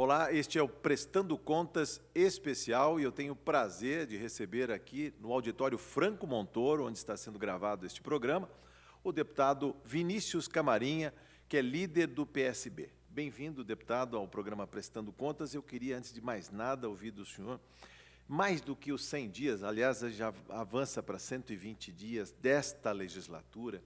Olá, este é o Prestando Contas especial e eu tenho o prazer de receber aqui no auditório Franco Montoro, onde está sendo gravado este programa, o deputado Vinícius Camarinha, que é líder do PSB. Bem-vindo, deputado, ao programa Prestando Contas. Eu queria, antes de mais nada, ouvir do senhor, mais do que os 100 dias, aliás, já avança para 120 dias desta legislatura,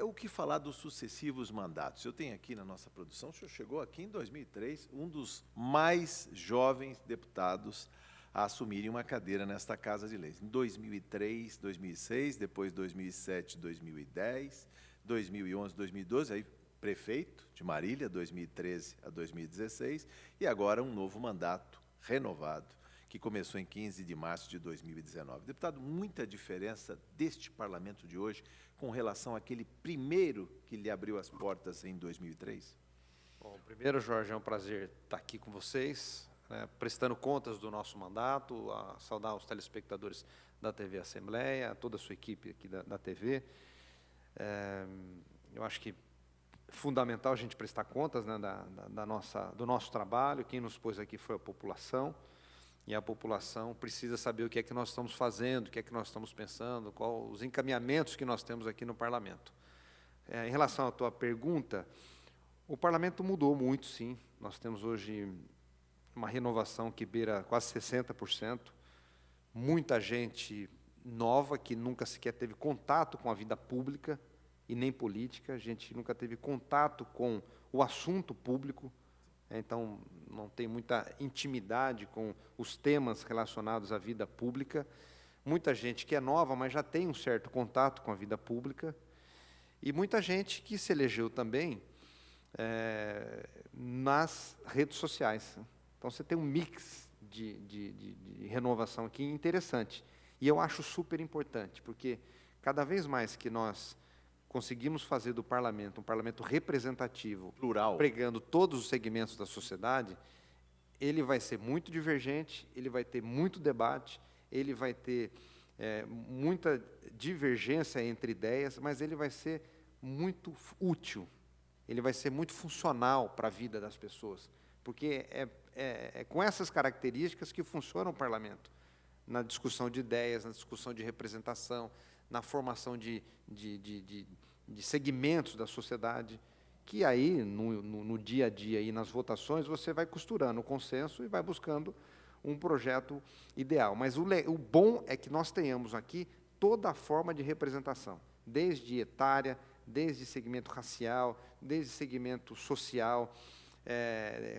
o que falar dos sucessivos mandatos? Eu tenho aqui na nossa produção, o senhor chegou aqui em 2003, um dos mais jovens deputados a assumirem uma cadeira nesta Casa de Leis. Em 2003, 2006, depois 2007, 2010, 2011, 2012, aí prefeito de Marília, 2013 a 2016, e agora um novo mandato renovado, que começou em 15 de março de 2019. Deputado, muita diferença deste parlamento de hoje com relação àquele primeiro que lhe abriu as portas em 2003? Bom, primeiro, Jorge, é um prazer estar aqui com vocês, prestando contas do nosso mandato, a saudar os telespectadores da TV Assembleia, toda a sua equipe aqui da TV. Eu acho que é fundamental a gente prestar contas, né, do nosso trabalho. Quem nos pôs aqui foi a população, e a população precisa saber o que é que nós estamos fazendo, o que é que nós estamos pensando, quais os encaminhamentos que nós temos aqui no parlamento. Em relação à tua pergunta, o parlamento mudou muito, sim. Nós temos hoje uma renovação que beira quase 60%, muita gente nova que nunca sequer teve contato com a vida pública e nem política, a gente nunca teve contato com o assunto público, então não tem muita intimidade com os temas relacionados à vida pública. Muita gente que é nova, mas já tem um certo contato com a vida pública, e muita gente que se elegeu também nas redes sociais. Então você tem um mix de renovação aqui interessante, e eu acho super importante, porque cada vez mais que nós conseguimos fazer do parlamento um parlamento representativo, Plural, pregando todos os segmentos da sociedade, ele vai ser muito divergente, ele vai ter muito debate, ele vai ter muita divergência entre ideias, mas ele vai ser muito útil, ele vai ser muito funcional para a vida das pessoas, porque é com essas características que funciona o parlamento, na discussão de ideias, na discussão de representação, na formação de segmentos da sociedade, que aí, no dia a dia, e nas votações, você vai costurando o consenso e vai buscando um projeto ideal. Mas o bom é que nós tenhamos aqui toda a forma de representação, desde etária, desde segmento racial, desde segmento social,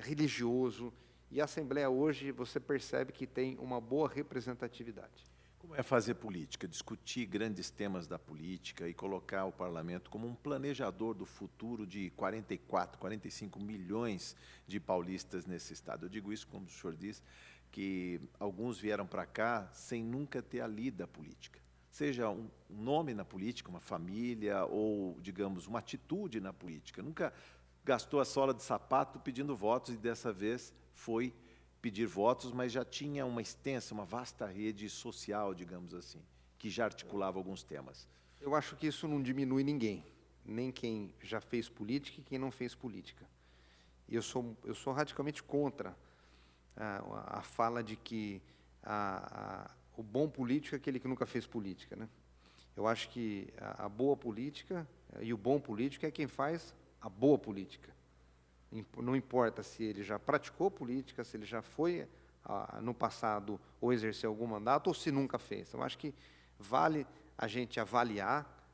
religioso, e a Assembleia hoje, você percebe que tem uma boa representatividade. Como é fazer política? Discutir grandes temas da política e colocar o parlamento como um planejador do futuro de 44, 45 milhões de paulistas nesse estado. Eu digo isso, como o senhor diz, que alguns vieram para cá sem nunca ter a lida política. Seja um nome na política, uma família, ou, digamos, uma atitude na política. Nunca gastou a sola de sapato pedindo votos e dessa vez foi pedir votos, mas já tinha uma extensa, uma vasta rede social, digamos assim, que já articulava alguns temas. Eu acho que isso não diminui ninguém, nem quem já fez política e quem não fez política. Eu sou radicalmente contra a fala de que o bom político é aquele que nunca fez política, né? Eu acho que a boa política e o bom político é quem faz a boa política. Não importa se ele já praticou política, se ele já foi no passado ou exerceu algum mandato, ou se nunca fez. Eu acho que vale a gente avaliar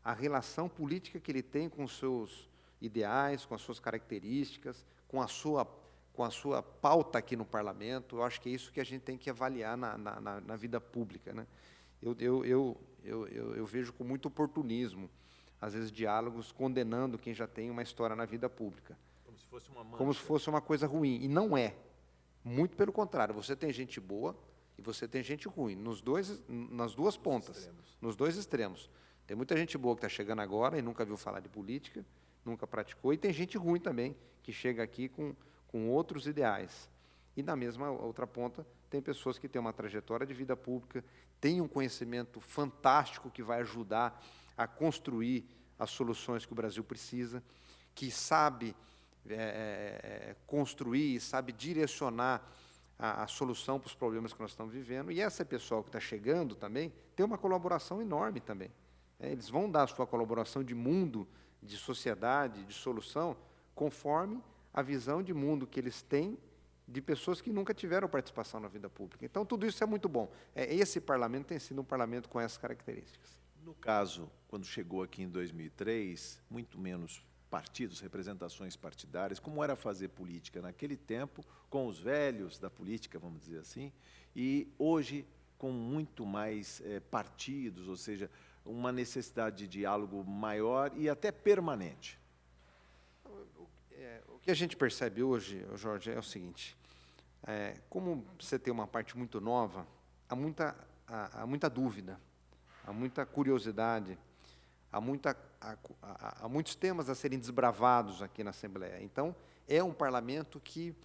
a relação política que ele tem com os seus ideais, com as suas características, com a sua pauta aqui no parlamento. Eu acho que é isso que a gente tem que avaliar na vida pública, né? Eu vejo com muito oportunismo, às vezes, diálogos condenando quem já tem uma história na vida pública. Como se fosse uma coisa ruim, e não é. Muito pelo contrário, você tem gente boa e você tem gente ruim, nas duas pontas, nos dois extremos. Tem muita gente boa que está chegando agora e nunca viu falar de política, nunca praticou, e tem gente ruim também, que chega aqui com outros ideais. E na mesma outra ponta, tem pessoas que têm uma trajetória de vida pública, têm um conhecimento fantástico que vai ajudar a construir as soluções que o Brasil precisa, que sabe construir, sabe direcionar a solução para os problemas que nós estamos vivendo. E esse pessoal que está chegando também tem uma colaboração enorme também. Eles vão dar a sua colaboração de mundo, de sociedade, de solução, conforme a visão de mundo que eles têm de pessoas que nunca tiveram participação na vida pública. Então, tudo isso é muito bom. Esse parlamento tem sido um parlamento com essas características. No caso, quando chegou aqui em 2003, muito menos partidos, representações partidárias, como era fazer política naquele tempo, com os velhos da política, vamos dizer assim, e hoje com muito mais partidos, ou seja, uma necessidade de diálogo maior e até permanente. O que a gente percebe hoje, Jorge, é o seguinte, como você tem uma parte muito nova, há muita dúvida, há muita curiosidade, há muitos temas a serem desbravados aqui na Assembleia. Então, é um parlamento que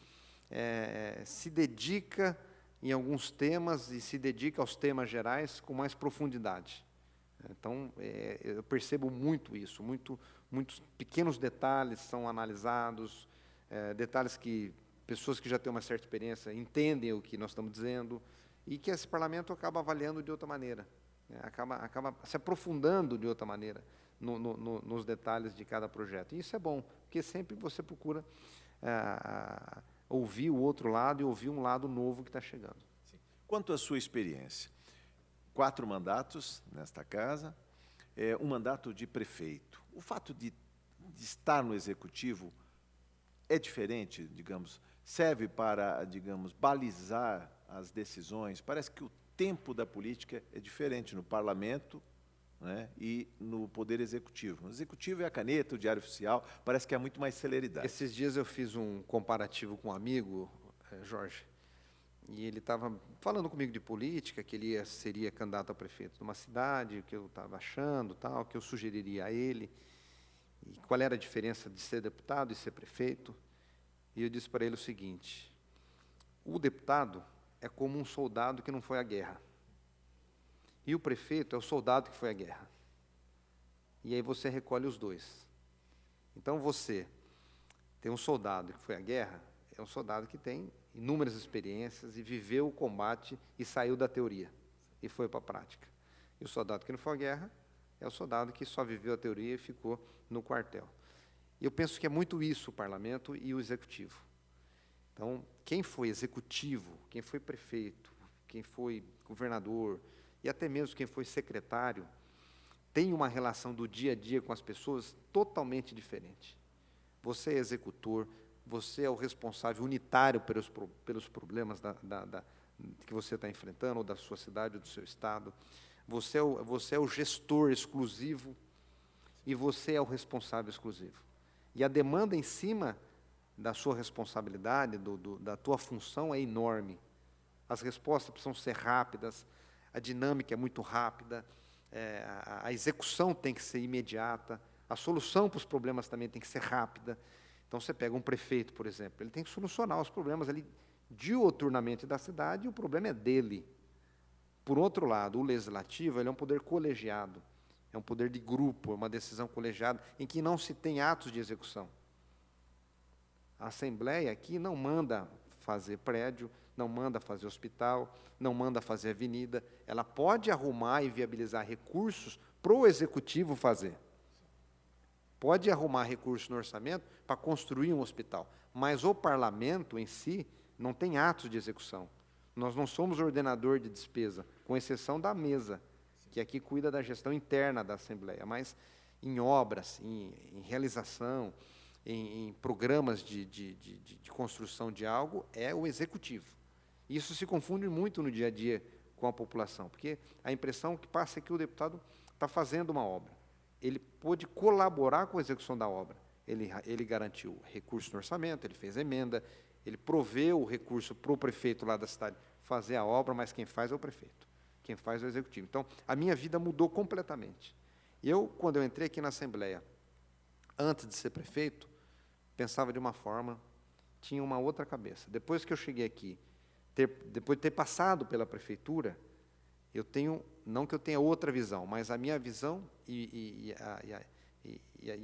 se dedica em alguns temas e se dedica aos temas gerais com mais profundidade. Então, eu percebo muito isso, muitos pequenos detalhes são analisados, detalhes que pessoas que já têm uma certa experiência entendem o que nós estamos dizendo, e que esse parlamento acaba avaliando de outra maneira, acaba se aprofundando de outra maneira nos detalhes de cada projeto. E isso é bom, porque sempre você procura ouvir o outro lado e ouvir um lado novo que está chegando. Sim. Quanto à sua experiência, 4 mandatos nesta casa, um mandato de prefeito. O fato de estar no executivo é diferente, digamos, serve para, digamos, balizar as decisões. Parece que o tempo da política é diferente no parlamento, né, e no poder executivo. No executivo é a caneta, o diário oficial, parece que há muito mais celeridade. Esses dias eu fiz um comparativo com um amigo, Jorge, e ele estava falando comigo de política, que ele seria candidato a prefeito de uma cidade, o que eu estava achando, tal, que eu sugeriria a ele, e qual era a diferença de ser deputado e ser prefeito. E eu disse para ele o seguinte: o deputado é como um soldado que não foi à guerra, e o prefeito é o soldado que foi à guerra. E aí você recolhe os dois. Então você tem um soldado que foi à guerra, é um soldado que tem inúmeras experiências e viveu o combate e saiu da teoria e foi para a prática. E o soldado que não foi à guerra é o soldado que só viveu a teoria e ficou no quartel. E eu penso que é muito isso o parlamento e o executivo. Então, quem foi executivo, quem foi prefeito, quem foi governador e até mesmo quem foi secretário, tem uma relação do dia a dia com as pessoas totalmente diferente. Você é executor, você é o responsável unitário pelos problemas que você está enfrentando, ou da sua cidade, ou do seu estado. Você é o gestor exclusivo e você é o responsável exclusivo. E a demanda em cima da sua responsabilidade, da tua função, é enorme. As respostas precisam ser rápidas, a dinâmica é muito rápida, a execução tem que ser imediata, a solução para os problemas também tem que ser rápida. Então, você pega um prefeito, por exemplo, ele tem que solucionar os problemas ali diuturnamente da cidade, e o problema é dele. Por outro lado, o legislativo, ele é um poder colegiado, é um poder de grupo, é uma decisão colegiada, em que não se tem atos de execução. A Assembleia aqui não manda fazer prédio, não manda fazer hospital, não manda fazer avenida, ela pode arrumar e viabilizar recursos para o executivo fazer. Pode arrumar recursos no orçamento para construir um hospital, mas o parlamento em si não tem atos de execução. Nós não somos ordenador de despesa, com exceção da mesa, que aqui cuida da gestão interna da Assembleia, mas em obras, em realização, em programas de construção de algo, é o executivo. Isso se confunde muito no dia a dia com a população, porque a impressão que passa é que o deputado está fazendo uma obra. Ele pôde colaborar com a execução da obra. Ele garantiu recurso no orçamento, ele fez emenda, ele proveu o recurso para o prefeito lá da cidade fazer a obra, mas quem faz é o prefeito, quem faz é o executivo. Então, a minha vida mudou completamente. Quando eu entrei aqui na Assembleia, antes de ser prefeito, pensava de uma forma, tinha uma outra cabeça. Depois que eu cheguei aqui, depois de ter passado pela prefeitura, eu tenho, não que eu tenha outra visão, mas a minha visão e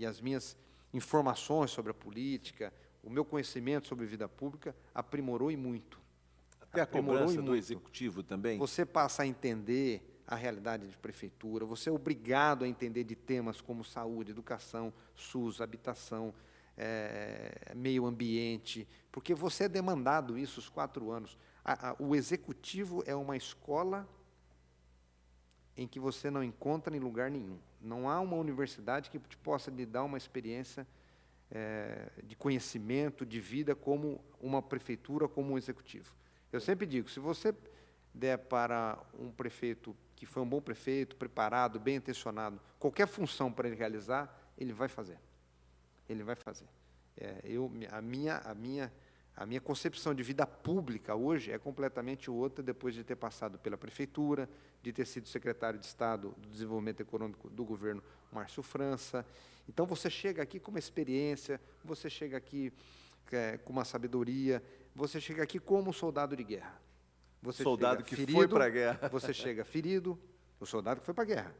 as minhas informações sobre a política, O meu conhecimento sobre vida pública aprimorou e muito. Até a cobrança do executivo também? Você passa a entender a realidade de prefeitura, você é obrigado a entender de temas como saúde, educação, SUS, habitação, meio ambiente, porque você é demandado isso os 4 anos. O executivo é uma escola em que você não encontra em lugar nenhum. Não há uma universidade que te possa lhe dar uma experiência de conhecimento, de vida, como uma prefeitura, como um executivo. Eu sempre digo, se você der para um prefeito que foi um bom prefeito, preparado, bem intencionado, qualquer função para ele realizar, ele vai fazer. Ele vai fazer. A minha concepção de vida pública hoje é completamente outra depois de ter passado pela prefeitura, de ter sido secretário de Estado do Desenvolvimento Econômico do governo Márcio França. Então, você chega aqui com uma experiência, você chega aqui com uma sabedoria, você chega aqui como um soldado de guerra. Você soldado que ferido, foi para a guerra. Você chega ferido, o soldado que foi para a guerra.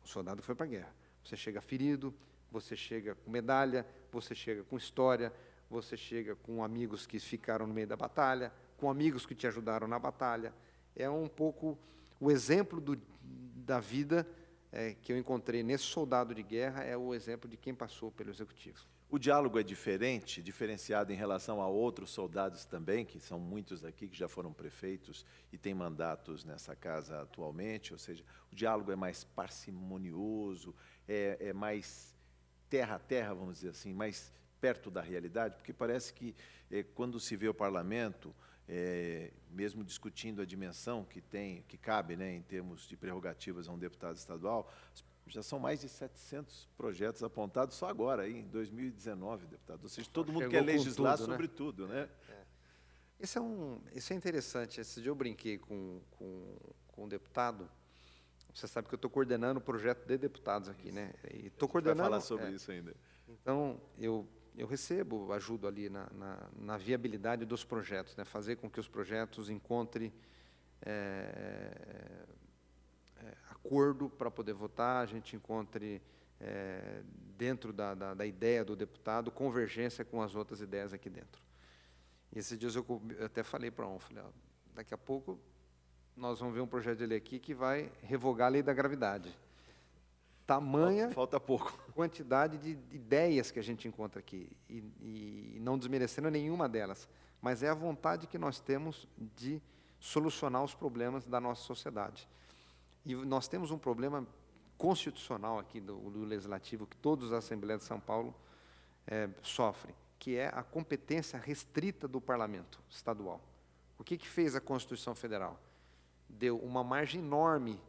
O soldado que foi para a guerra. Você chega ferido, você chega com medalha, você chega com história, você chega com amigos que ficaram no meio da batalha, com amigos que te ajudaram na batalha. É um pouco o exemplo da vida que eu encontrei nesse soldado de guerra, é o exemplo de quem passou pelo executivo. O diálogo é diferente, diferenciado em relação a outros soldados também, que são muitos aqui que já foram prefeitos e têm mandatos nessa casa atualmente, ou seja, o diálogo é mais parcimonioso, é mais terra a terra, vamos dizer assim, mais perto da realidade, porque parece que quando se vê o parlamento, mesmo discutindo a dimensão que cabe, né, em termos de prerrogativas a um deputado estadual, já são mais de 700 projetos apontados só agora, aí, em 2019, deputado. Ou seja, todo mundo quer legislar tudo, sobre tudo, né? Isso é interessante. Esse dia eu brinquei com um deputado. Você sabe que eu estou coordenando o projeto de deputados aqui, né? E estou coordenando. Vai falar sobre isso ainda. Então, eu ajudo ali na viabilidade dos projetos, né? Fazer com que os projetos encontrem acordo para poder votar, a gente encontre, dentro da ideia do deputado, convergência com as outras ideias aqui dentro. E esses dias eu até falei para falei, daqui a pouco nós vamos ver um projeto de lei aqui que vai revogar a lei da gravidade. Tamanha falta pouco quantidade de ideias que a gente encontra aqui, e não desmerecendo nenhuma delas, mas é a vontade que nós temos de solucionar os problemas da nossa sociedade. E nós temos um problema constitucional aqui do Legislativo, que todos as Assembleias de São Paulo sofrem, que é a competência restrita do Parlamento Estadual. O que fez a Constituição Federal? Deu uma margem enorme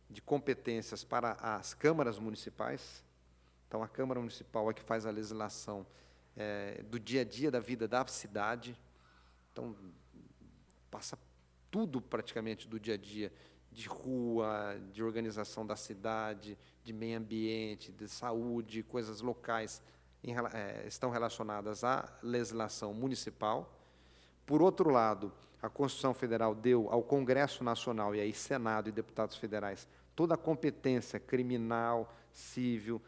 de competências para as câmaras municipais. Então, a Câmara Municipal é que faz a legislação do dia a dia da vida da cidade. Então, passa tudo praticamente do dia a dia, de rua, de organização da cidade, de meio ambiente, de saúde, coisas locais, estão relacionadas à legislação municipal. Por outro lado, a Constituição Federal deu ao Congresso Nacional, e aí Senado e deputados federais, toda a competência criminal, civil,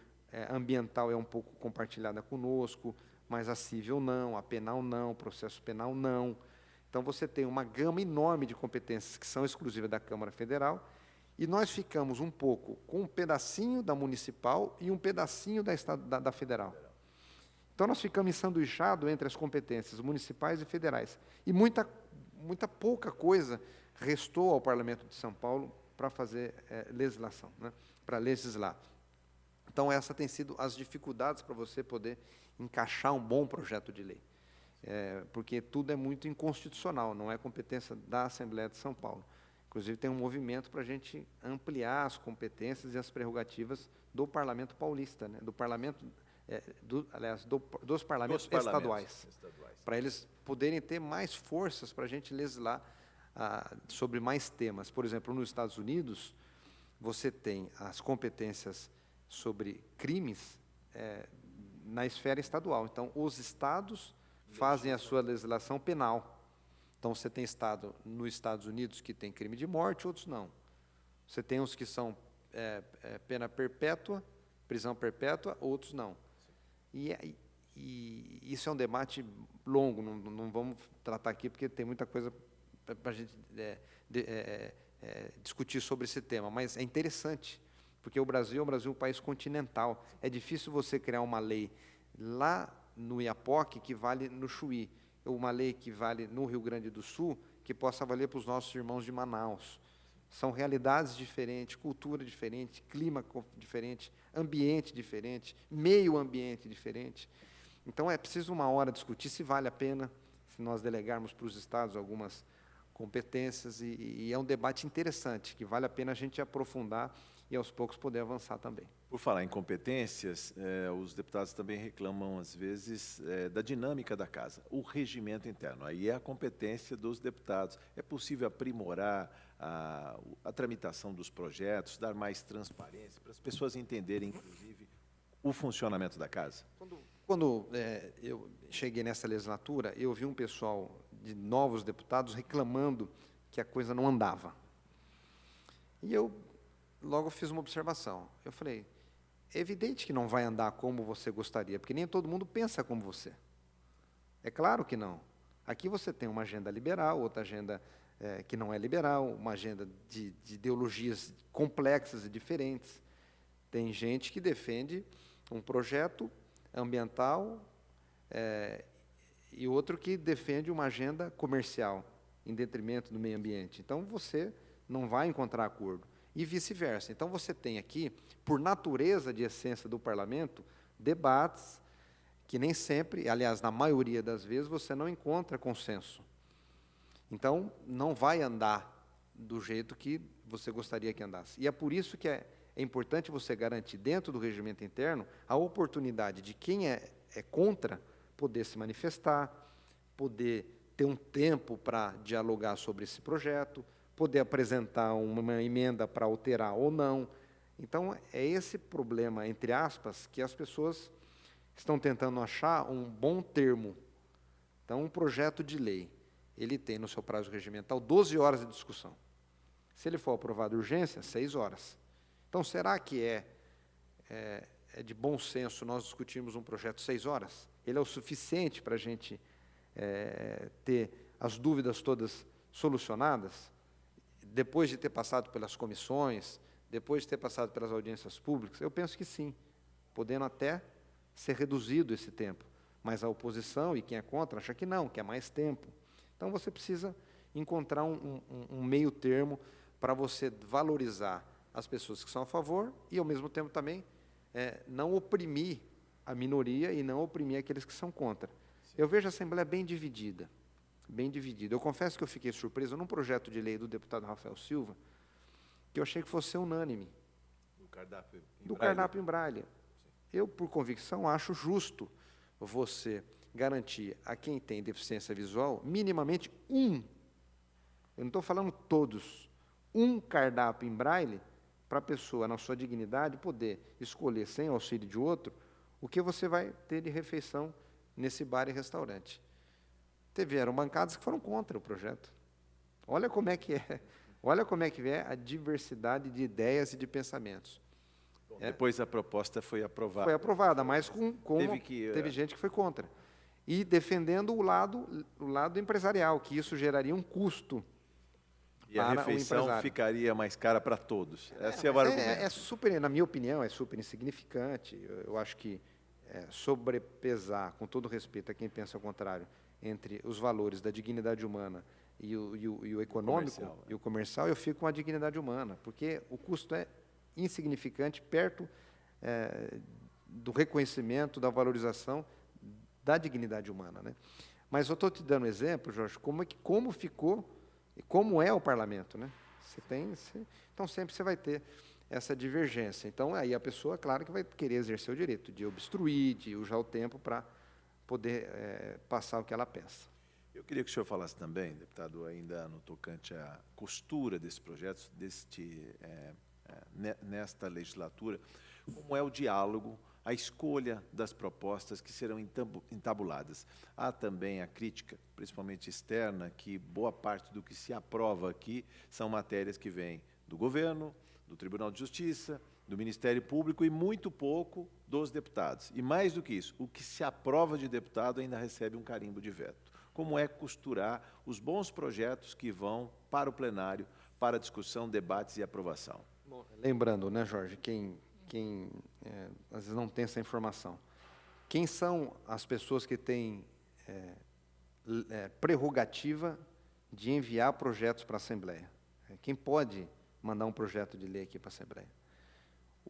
ambiental é um pouco compartilhada conosco, mas a civil não, a penal não, o processo penal não. Então, você tem uma gama enorme de competências que são exclusivas da Câmara Federal, e nós ficamos um pouco com um pedacinho da municipal e um pedacinho da federal. Então, nós ficamos ensanduichados entre as competências municipais e federais. E muita pouca coisa restou ao Parlamento de São Paulo para fazer legislação, né? Para legislar. Então, essa tem sido as dificuldades para você poder encaixar um bom projeto de lei. Porque tudo é muito inconstitucional, não é competência da Assembleia de São Paulo. Inclusive, tem um movimento para a gente ampliar as competências e as prerrogativas do Parlamento paulista, né? Dos parlamentos estaduais, para eles poderem ter mais forças para a gente legislar sobre mais temas. Por exemplo, nos Estados Unidos, você tem as competências sobre crimes na esfera estadual. Então, os estados fazem a sua legislação penal. Então, você tem estado nos Estados Unidos que tem crime de morte, outros não. Você tem uns que são pena perpétua, prisão perpétua, outros não. E e isso é um debate longo, não vamos tratar aqui, porque tem muita coisa para a gente discutir sobre esse tema, mas é interessante, porque o Brasil é um país continental. É difícil você criar uma lei lá no Iapoque que vale no Chuí, ou uma lei que vale no Rio Grande do Sul, que possa valer para os nossos irmãos de Manaus. São realidades diferentes, cultura diferente, clima diferente, ambiente diferente, meio ambiente diferente. Então, é preciso uma hora discutir se vale a pena, se nós delegarmos para os estados algumas competências, e é um debate interessante, que vale a pena a gente aprofundar e, aos poucos, poder avançar também. Por falar em competências, os deputados também reclamam, às vezes, da dinâmica da casa, o regimento interno. Aí é a competência dos deputados. É possível aprimorar a tramitação dos projetos, dar mais transparência, para as pessoas entenderem, inclusive, o funcionamento da casa? Quando eu cheguei nessa legislatura, eu vi um pessoal de novos deputados reclamando que a coisa não andava. E eu logo fiz uma observação. Eu falei, é evidente que não vai andar como você gostaria, porque nem todo mundo pensa como você. É claro que não. Aqui você tem uma agenda liberal, outra agenda que não é liberal, uma agenda de ideologias complexas e diferentes. Tem gente que defende um projeto ambiental e outro que defende uma agenda comercial, em detrimento do meio ambiente. Então, você não vai encontrar acordo. E vice-versa. Então, você tem aqui, por natureza de essência do parlamento, debates que nem sempre, aliás, na maioria das vezes, você não encontra consenso. Então, não vai andar do jeito que você gostaria que andasse. E é por isso que é importante você garantir, dentro do regimento interno, a oportunidade de quem é contra poder se manifestar, poder ter um tempo para dialogar sobre esse projeto, poder apresentar uma emenda para alterar ou não. Então, é esse problema, entre aspas, que as pessoas estão tentando achar um bom termo. Então, um projeto de lei, ele tem no seu prazo regimental 12 horas de discussão. Se ele for aprovado de urgência, 6 horas. Então, será que é de bom senso nós discutirmos um projeto 6 horas? Ele é o suficiente para a gente ter as dúvidas todas solucionadas? Depois de ter passado pelas comissões, depois de ter passado pelas audiências públicas? Eu penso que sim, podendo até ser reduzido esse tempo. Mas a oposição e quem é contra acha que não, quer mais tempo. Então, você precisa encontrar um meio termo para você valorizar as pessoas que são a favor e, ao mesmo tempo, também não oprimir a minoria e não oprimir aqueles que são contra. Sim. Eu vejo a Assembleia bem dividida, bem dividida. Eu confesso que eu fiquei surpreso num projeto de lei do deputado Rafael Silva, que eu achei que fosse unânime. Do cardápio em braille. Eu, por convicção, acho justo você garantir a quem tem deficiência visual, minimamente eu não estou falando todos, um cardápio em braille, para a pessoa, na sua dignidade, poder escolher, sem auxílio de outro, o que você vai ter de refeição nesse bar e restaurante. Tiveram bancadas que foram contra o projeto. Olha como é que é a diversidade de ideias e de pensamentos. Bom, depois a proposta foi aprovada. Foi aprovada, mas teve gente que foi contra. E defendendo o lado empresarial, que isso geraria um custo. E a refeição ficaria mais cara para todos. Esse é o argumento. Na minha opinião, é super insignificante. Eu acho que sobrepesar, com todo respeito a quem pensa ao contrário, entre os valores da dignidade humana e o econômico e o comercial, eu fico com a dignidade humana, porque o custo é insignificante perto do reconhecimento, da valorização da dignidade humana, né? Mas eu estou te dando exemplo, Jorge, como ficou e como é o parlamento, né? Então, sempre você vai ter essa divergência. Então, aí a pessoa, claro, que vai querer exercer o direito de obstruir, de usar o tempo para poder passar o que ela pensa. Eu queria que o senhor falasse também, deputado, ainda no tocante à costura desses projetos, nesta legislatura, como é o diálogo, a escolha das propostas que serão entabuladas. Há também a crítica, principalmente externa, que boa parte do que se aprova aqui são matérias que vêm do governo, do Tribunal de Justiça, do Ministério Público e muito pouco dos deputados. E mais do que isso, o que se aprova de deputado ainda recebe um carimbo de veto. Como é costurar os bons projetos que vão para o plenário, para discussão, debates e aprovação? Bom, lembrando, né, Jorge, quem às vezes não tem essa informação, quem são as pessoas que têm prerrogativa de enviar projetos para a Assembleia? Quem pode mandar um projeto de lei aqui para a Assembleia?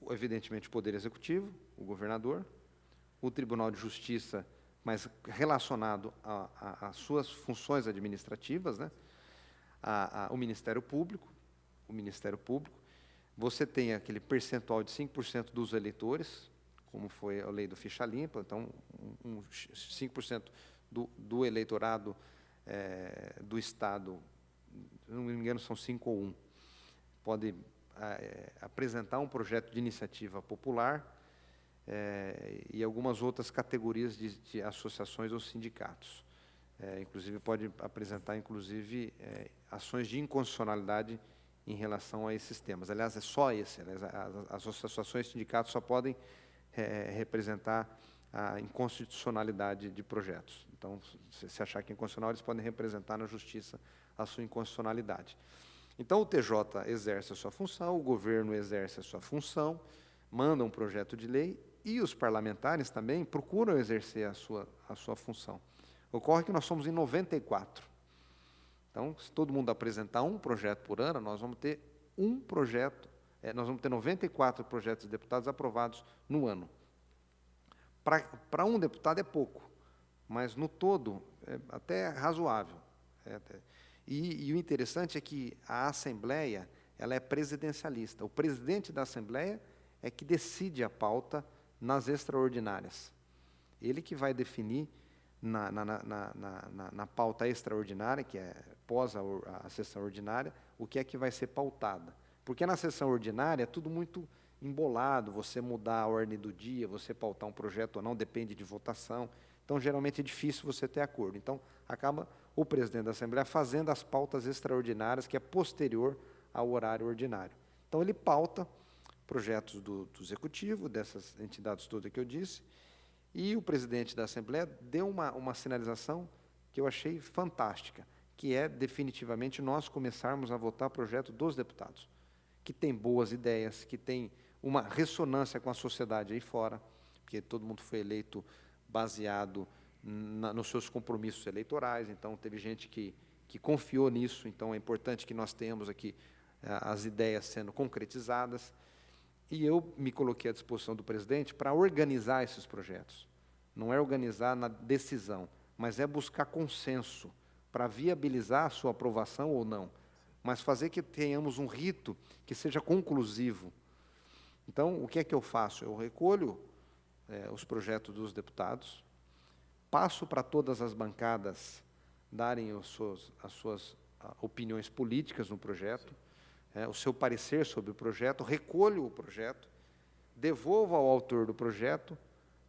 Evidentemente, o Poder Executivo, o governador, o Tribunal de Justiça, mas relacionado às suas funções administrativas, né? O Ministério Público, você tem aquele percentual de 5% dos eleitores, como foi a lei do ficha limpa, então 5% do eleitorado do Estado, se não me engano, são 5 ou 1, pode apresentar um projeto de iniciativa popular e algumas outras categorias de associações ou sindicatos. Inclusive, pode apresentar, ações de inconstitucionalidade em relação a esses temas. Aliás, é só esse. Aliás, as associações e sindicatos só podem representar a inconstitucionalidade de projetos. Então, se achar que é inconstitucional, eles podem representar na Justiça a sua inconstitucionalidade. Então, o TJ exerce a sua função, o governo exerce a sua função, manda um projeto de lei e os parlamentares também procuram exercer a sua função. Ocorre que nós somos em 94. Então, se todo mundo apresentar um projeto por ano, nós vamos ter nós vamos ter 94 projetos de deputados aprovados no ano. Para um deputado é pouco, mas no todo é até razoável. E o interessante é que a Assembleia ela é presidencialista. O presidente da Assembleia é que decide a pauta nas extraordinárias. Ele que vai definir na pauta extraordinária, que é pós a sessão ordinária, o que é que vai ser pautada. Porque na sessão ordinária é tudo muito embolado, você mudar a ordem do dia, você pautar um projeto ou não, depende de votação. Então, geralmente é difícil você ter acordo. Então, acaba o presidente da Assembleia fazendo as pautas extraordinárias, que é posterior ao horário ordinário. Então, ele pauta projetos do Executivo, dessas entidades todas que eu disse, e o presidente da Assembleia deu uma sinalização que eu achei fantástica, que é, definitivamente, nós começarmos a votar projeto dos deputados, que tem boas ideias, que tem uma ressonância com a sociedade aí fora, porque todo mundo foi eleito baseado nos seus compromissos eleitorais, então teve gente que confiou nisso, então é importante que nós tenhamos aqui as ideias sendo concretizadas, e eu me coloquei à disposição do presidente para organizar esses projetos. Não é organizar na decisão, mas é buscar consenso para viabilizar a sua aprovação ou não, mas fazer que tenhamos um rito que seja conclusivo. Então, o que é que eu faço? Eu recolho os projetos dos deputados, passo para todas as bancadas darem as suas opiniões políticas no projeto, o seu parecer sobre o projeto, recolho o projeto, devolvo ao autor do projeto,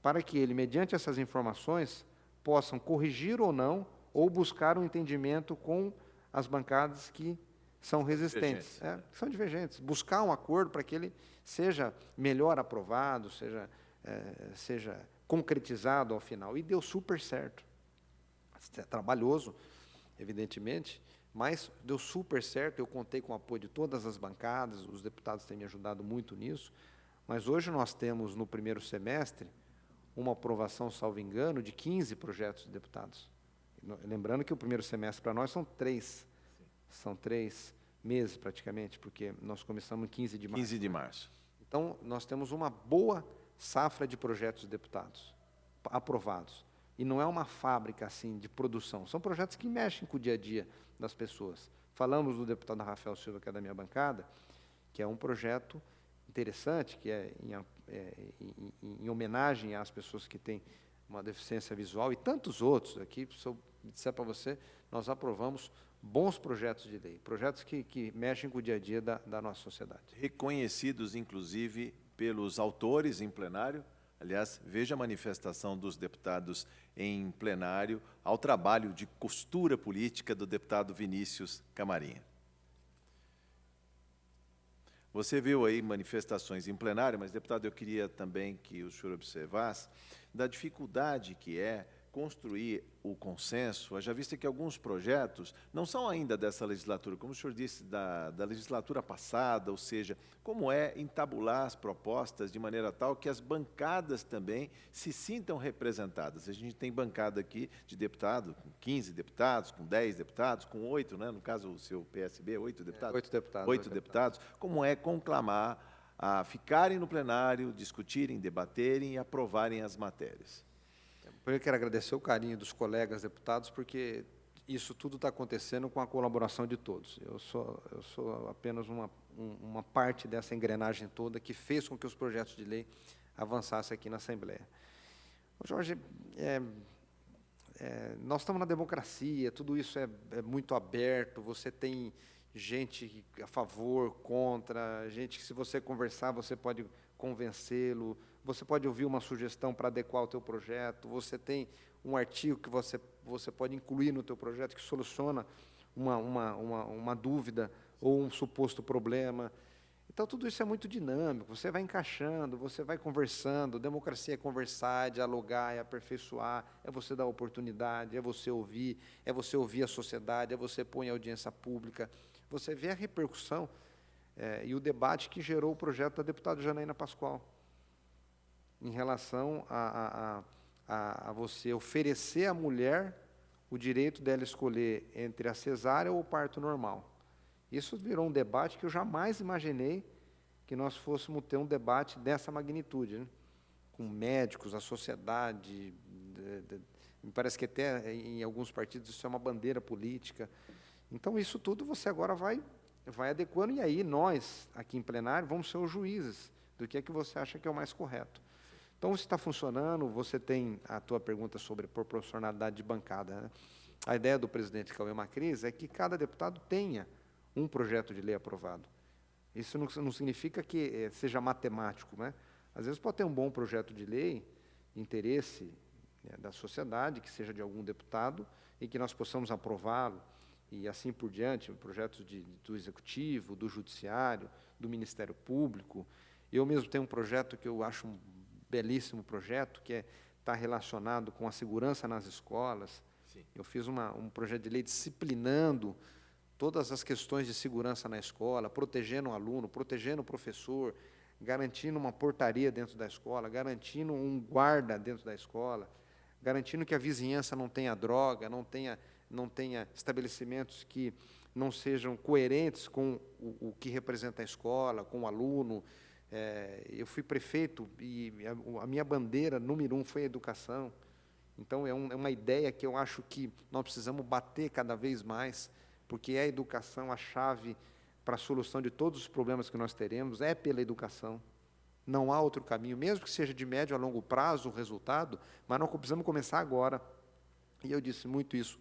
para que ele, mediante essas informações, possam corrigir ou não, ou buscar um entendimento com as bancadas que são resistentes, que são divergentes. Buscar um acordo para que ele seja melhor aprovado, seja concretizado ao final. E deu super certo. É trabalhoso, evidentemente, mas deu super certo. Eu contei com o apoio de todas as bancadas, os deputados têm me ajudado muito nisso, mas hoje nós temos, no primeiro semestre, uma aprovação, salvo engano, de 15 projetos de deputados. Lembrando que o primeiro semestre para nós são 3 meses praticamente, porque nós começamos em 15 de março. 15 de março. Então, nós temos uma boa safra de projetos de deputados aprovados. E não é uma fábrica assim de produção, são projetos que mexem com o dia a dia das pessoas. Falamos do deputado Rafael Silva, que é da minha bancada, que é um projeto interessante, que é em homenagem às pessoas que têm uma deficiência visual e tantos outros. Aqui, se eu disser para você, nós aprovamos bons projetos de lei, projetos que mexem com o dia a dia da nossa sociedade. Reconhecidos, inclusive, pelos autores em plenário. Aliás, veja a manifestação dos deputados em plenário ao trabalho de costura política do deputado Vinícius Camarinha. Você viu aí manifestações em plenário, mas, deputado, eu queria também que o senhor observasse da dificuldade que é construir o consenso, haja vista que alguns projetos não são ainda dessa legislatura, como o senhor disse, da legislatura passada, ou seja, como é entabular as propostas de maneira tal que as bancadas também se sintam representadas. A gente tem bancada aqui de deputado, com 15 deputados, com 10 deputados, com 8, né? No caso, o seu PSB, 8 deputados? 8 deputados. 8 deputados. Como é conclamar a ficarem no plenário, discutirem, debaterem e aprovarem as matérias? Eu quero agradecer o carinho dos colegas deputados, porque isso tudo está acontecendo com a colaboração de todos. Eu sou apenas uma parte dessa engrenagem toda que fez com que os projetos de lei avançassem aqui na Assembleia. Jorge, nós estamos na democracia, tudo isso é muito aberto, você tem gente a favor, contra, gente que, se você conversar, você pode convencê-lo, você pode ouvir uma sugestão para adequar o teu projeto, você tem um artigo que você pode incluir no teu projeto que soluciona uma dúvida ou um suposto problema. Então, tudo isso é muito dinâmico, você vai encaixando, você vai conversando, democracia é conversar, é dialogar, é aperfeiçoar, é você dar oportunidade, é você ouvir a sociedade, é você pôr em audiência pública, você vê a repercussão e o debate que gerou o projeto da deputada Janaína Pascoal, em relação a você oferecer à mulher o direito dela escolher entre a cesárea ou o parto normal. Isso virou um debate que eu jamais imaginei que nós fôssemos ter um debate dessa magnitude, né? Com médicos, a sociedade, me parece que até em alguns partidos isso é uma bandeira política. Então, isso tudo você agora vai adequando, e aí nós, aqui em plenário, vamos ser os juízes do que é que você acha que é o mais correto. Então, isso está funcionando, você tem a tua pergunta sobre proporcionalidade de bancada, né? A ideia do presidente Cauê Macris é que cada deputado tenha um projeto de lei aprovado. Isso não significa que seja matemático, né? Às vezes pode ter um bom projeto de lei, interesse da sociedade, que seja de algum deputado, e que nós possamos aprová-lo, e assim por diante, projetos do Executivo, do Judiciário, do Ministério Público. Eu mesmo tenho um projeto que eu acho um belíssimo projeto, que está relacionado com a segurança nas escolas. Sim. Eu fiz um projeto de lei disciplinando todas as questões de segurança na escola, protegendo o aluno, protegendo o professor, garantindo uma portaria dentro da escola, garantindo um guarda dentro da escola, garantindo que a vizinhança não tenha droga, não tenha estabelecimentos que não sejam coerentes com o que representa a escola, com o aluno. Eu fui prefeito e a minha bandeira número 1 foi a educação. Então, é uma ideia que eu acho que nós precisamos bater cada vez mais, porque é a educação a chave para a solução de todos os problemas que nós teremos, é pela educação. Não há outro caminho, mesmo que seja de médio a longo prazo o resultado, mas nós precisamos começar agora. E eu disse muito isso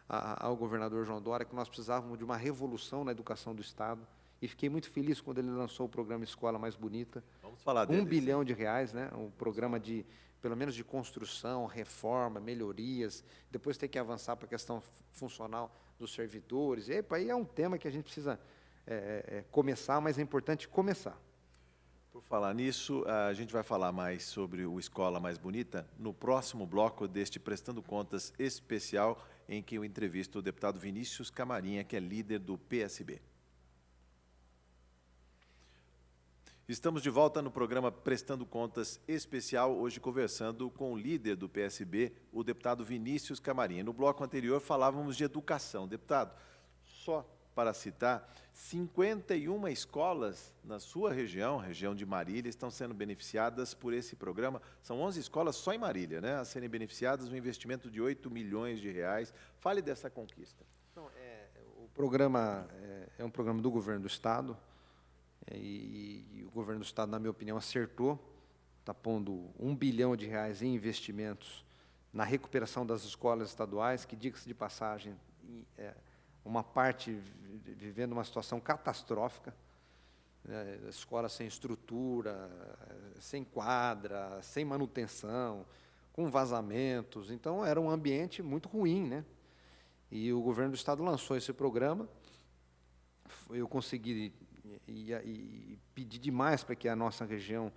ao governador João Dória, que nós precisávamos de uma revolução na educação do Estado, e fiquei muito feliz quando ele lançou o programa Escola Mais Bonita. Vamos falar dele. R$1 bilhão, né? Um programa pelo menos de construção, reforma, melhorias, depois tem que avançar para a questão funcional dos servidores. E aí é um tema que a gente precisa começar, mas é importante começar. Por falar nisso, a gente vai falar mais sobre o Escola Mais Bonita no próximo bloco deste Prestando Contas especial, em que eu entrevisto o deputado Vinícius Camarinha, que é líder do PSB. Estamos de volta no programa Prestando Contas especial, hoje conversando com o líder do PSB, o deputado Vinícius Camarinha. No bloco anterior falávamos de educação. Deputado, só para citar, 51 escolas na sua região, região de Marília, estão sendo beneficiadas por esse programa. São 11 escolas só em Marília, né, a serem beneficiadas, um investimento de R$8 milhões. Fale dessa conquista. Então, o programa é um programa do governo do Estado, e o governo do Estado, na minha opinião, acertou, está pondo R$1 bilhão em investimentos na recuperação das escolas estaduais, que, diga-se de passagem, uma parte vivendo uma situação catastrófica, né, escolas sem estrutura, sem quadra, sem manutenção, com vazamentos. Então, era um ambiente muito ruim, né? E o governo do Estado lançou esse programa. Eu consegui e pedi demais para que a nossa região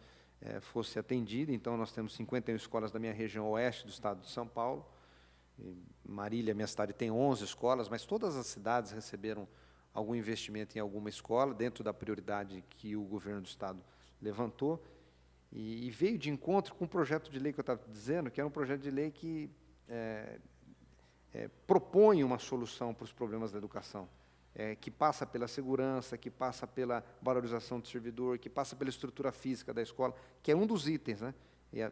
fosse atendida. Então, nós temos 51 escolas da minha região oeste do estado de São Paulo. Marília, minha cidade, tem 11 escolas, mas todas as cidades receberam algum investimento em alguma escola, dentro da prioridade que o governo do estado levantou, e veio de encontro com um projeto de lei que eu estava dizendo, que era um projeto de lei que propõe uma solução para os problemas da educação, que passa pela segurança, que passa pela valorização do servidor, que passa pela estrutura física da escola, que é um dos itens, né?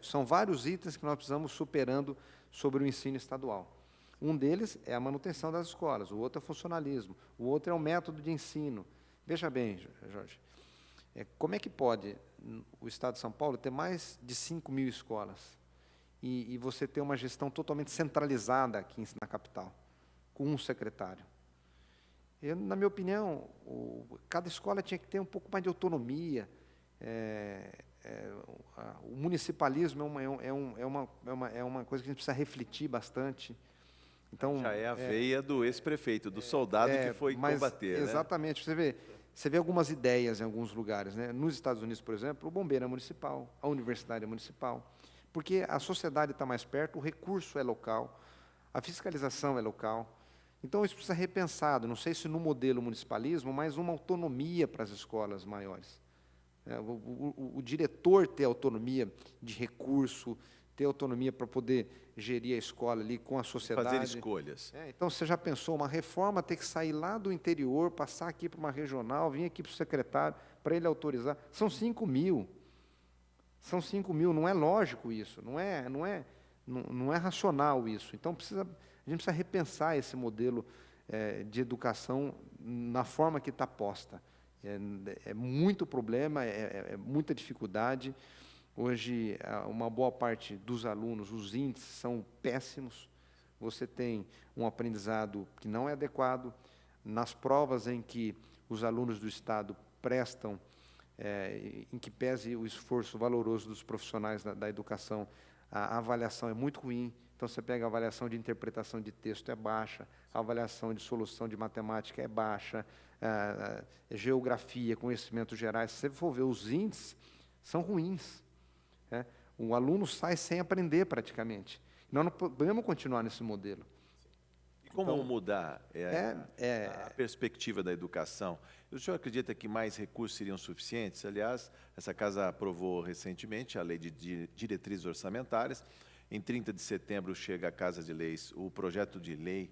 São vários itens que nós precisamos superando sobre o ensino estadual. Um deles é a manutenção das escolas, o outro é o funcionalismo, o outro é o método de ensino. Veja bem, Jorge, como é que pode o Estado de São Paulo ter mais de 5.000 escolas e você ter uma gestão totalmente centralizada aqui na capital, com um secretário? Na minha opinião, cada escola tinha que ter um pouco mais de autonomia. O municipalismo é uma coisa que a gente precisa refletir bastante. Então, já é a veia do ex-prefeito, do soldado que foi combater. Exatamente. Né? Você vê algumas ideias em alguns lugares. Né? Nos Estados Unidos, por exemplo, o bombeiro é municipal, a universidade é municipal, porque a sociedade está mais perto, o recurso é local, a fiscalização é local. Então, isso precisa ser repensado, não sei se no modelo municipalismo, mas uma autonomia para as escolas maiores. O diretor ter autonomia de recurso, ter autonomia para poder gerir a escola ali com a sociedade. Fazer escolhas. Então, você já pensou, uma reforma ter que sair lá do interior, passar aqui para uma regional, vir aqui para o secretário, para ele autorizar? São 5.000. São 5.000, não é lógico isso, não é racional isso. Então, a gente precisa repensar esse modelo de educação na forma que está posta. É muito problema, é muita dificuldade. Hoje, uma boa parte dos alunos, os índices são péssimos. Você tem um aprendizado que não é adequado. Nas provas em que os alunos do Estado prestam, em que pese o esforço valoroso dos profissionais da educação, a avaliação é muito ruim. Então, você pega a avaliação de interpretação de texto é baixa, a avaliação de solução de matemática é baixa, geografia, conhecimentos gerais. Se você for ver os índices, são ruins. O aluno sai sem aprender praticamente. Nós não podemos continuar nesse modelo. E como mudar a perspectiva da educação? O senhor acredita que mais recursos seriam suficientes? Aliás, essa casa aprovou recentemente a Lei de Diretrizes Orçamentárias. Em 30 de setembro chega à Casa de Leis o projeto de lei,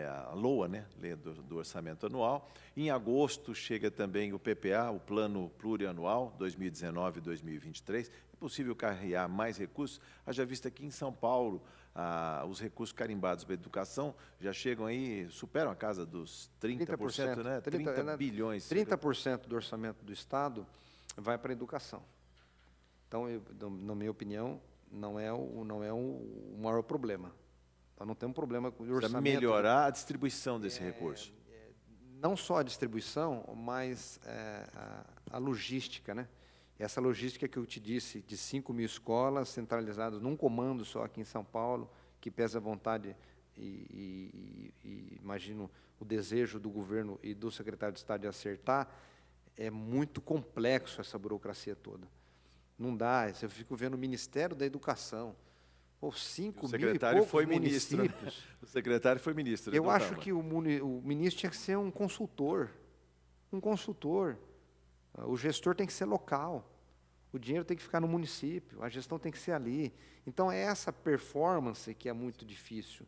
a LOA, né? Lei do Orçamento Anual. Em agosto chega também o PPA, o Plano Plurianual 2019-2023. É possível carregar mais recursos? Haja vista que em São Paulo, os recursos carimbados para a educação já chegam aí, superam a casa dos 30%, né? 30 bilhões. 30% do orçamento do Estado vai para a educação. Então, na minha opinião, não é o maior problema. Nós não temos problema com o orçamento. Para melhorar a distribuição desse recurso. Não só a distribuição, mas a logística, né? Essa logística que eu te disse, de 5.000 escolas centralizadas num comando só aqui em São Paulo, que pesa a vontade e imagino o desejo do governo e do secretário de Estado de acertar, é muito complexo essa burocracia toda. Não dá, eu fico vendo o Ministério da Educação, 5 mil e poucos municípios. O secretário foi ministro. Eu acho que o ministro tinha que ser um consultor. Um consultor. O gestor tem que ser local. O dinheiro tem que ficar no município. A gestão tem que ser ali. Então, é essa performance que é muito difícil.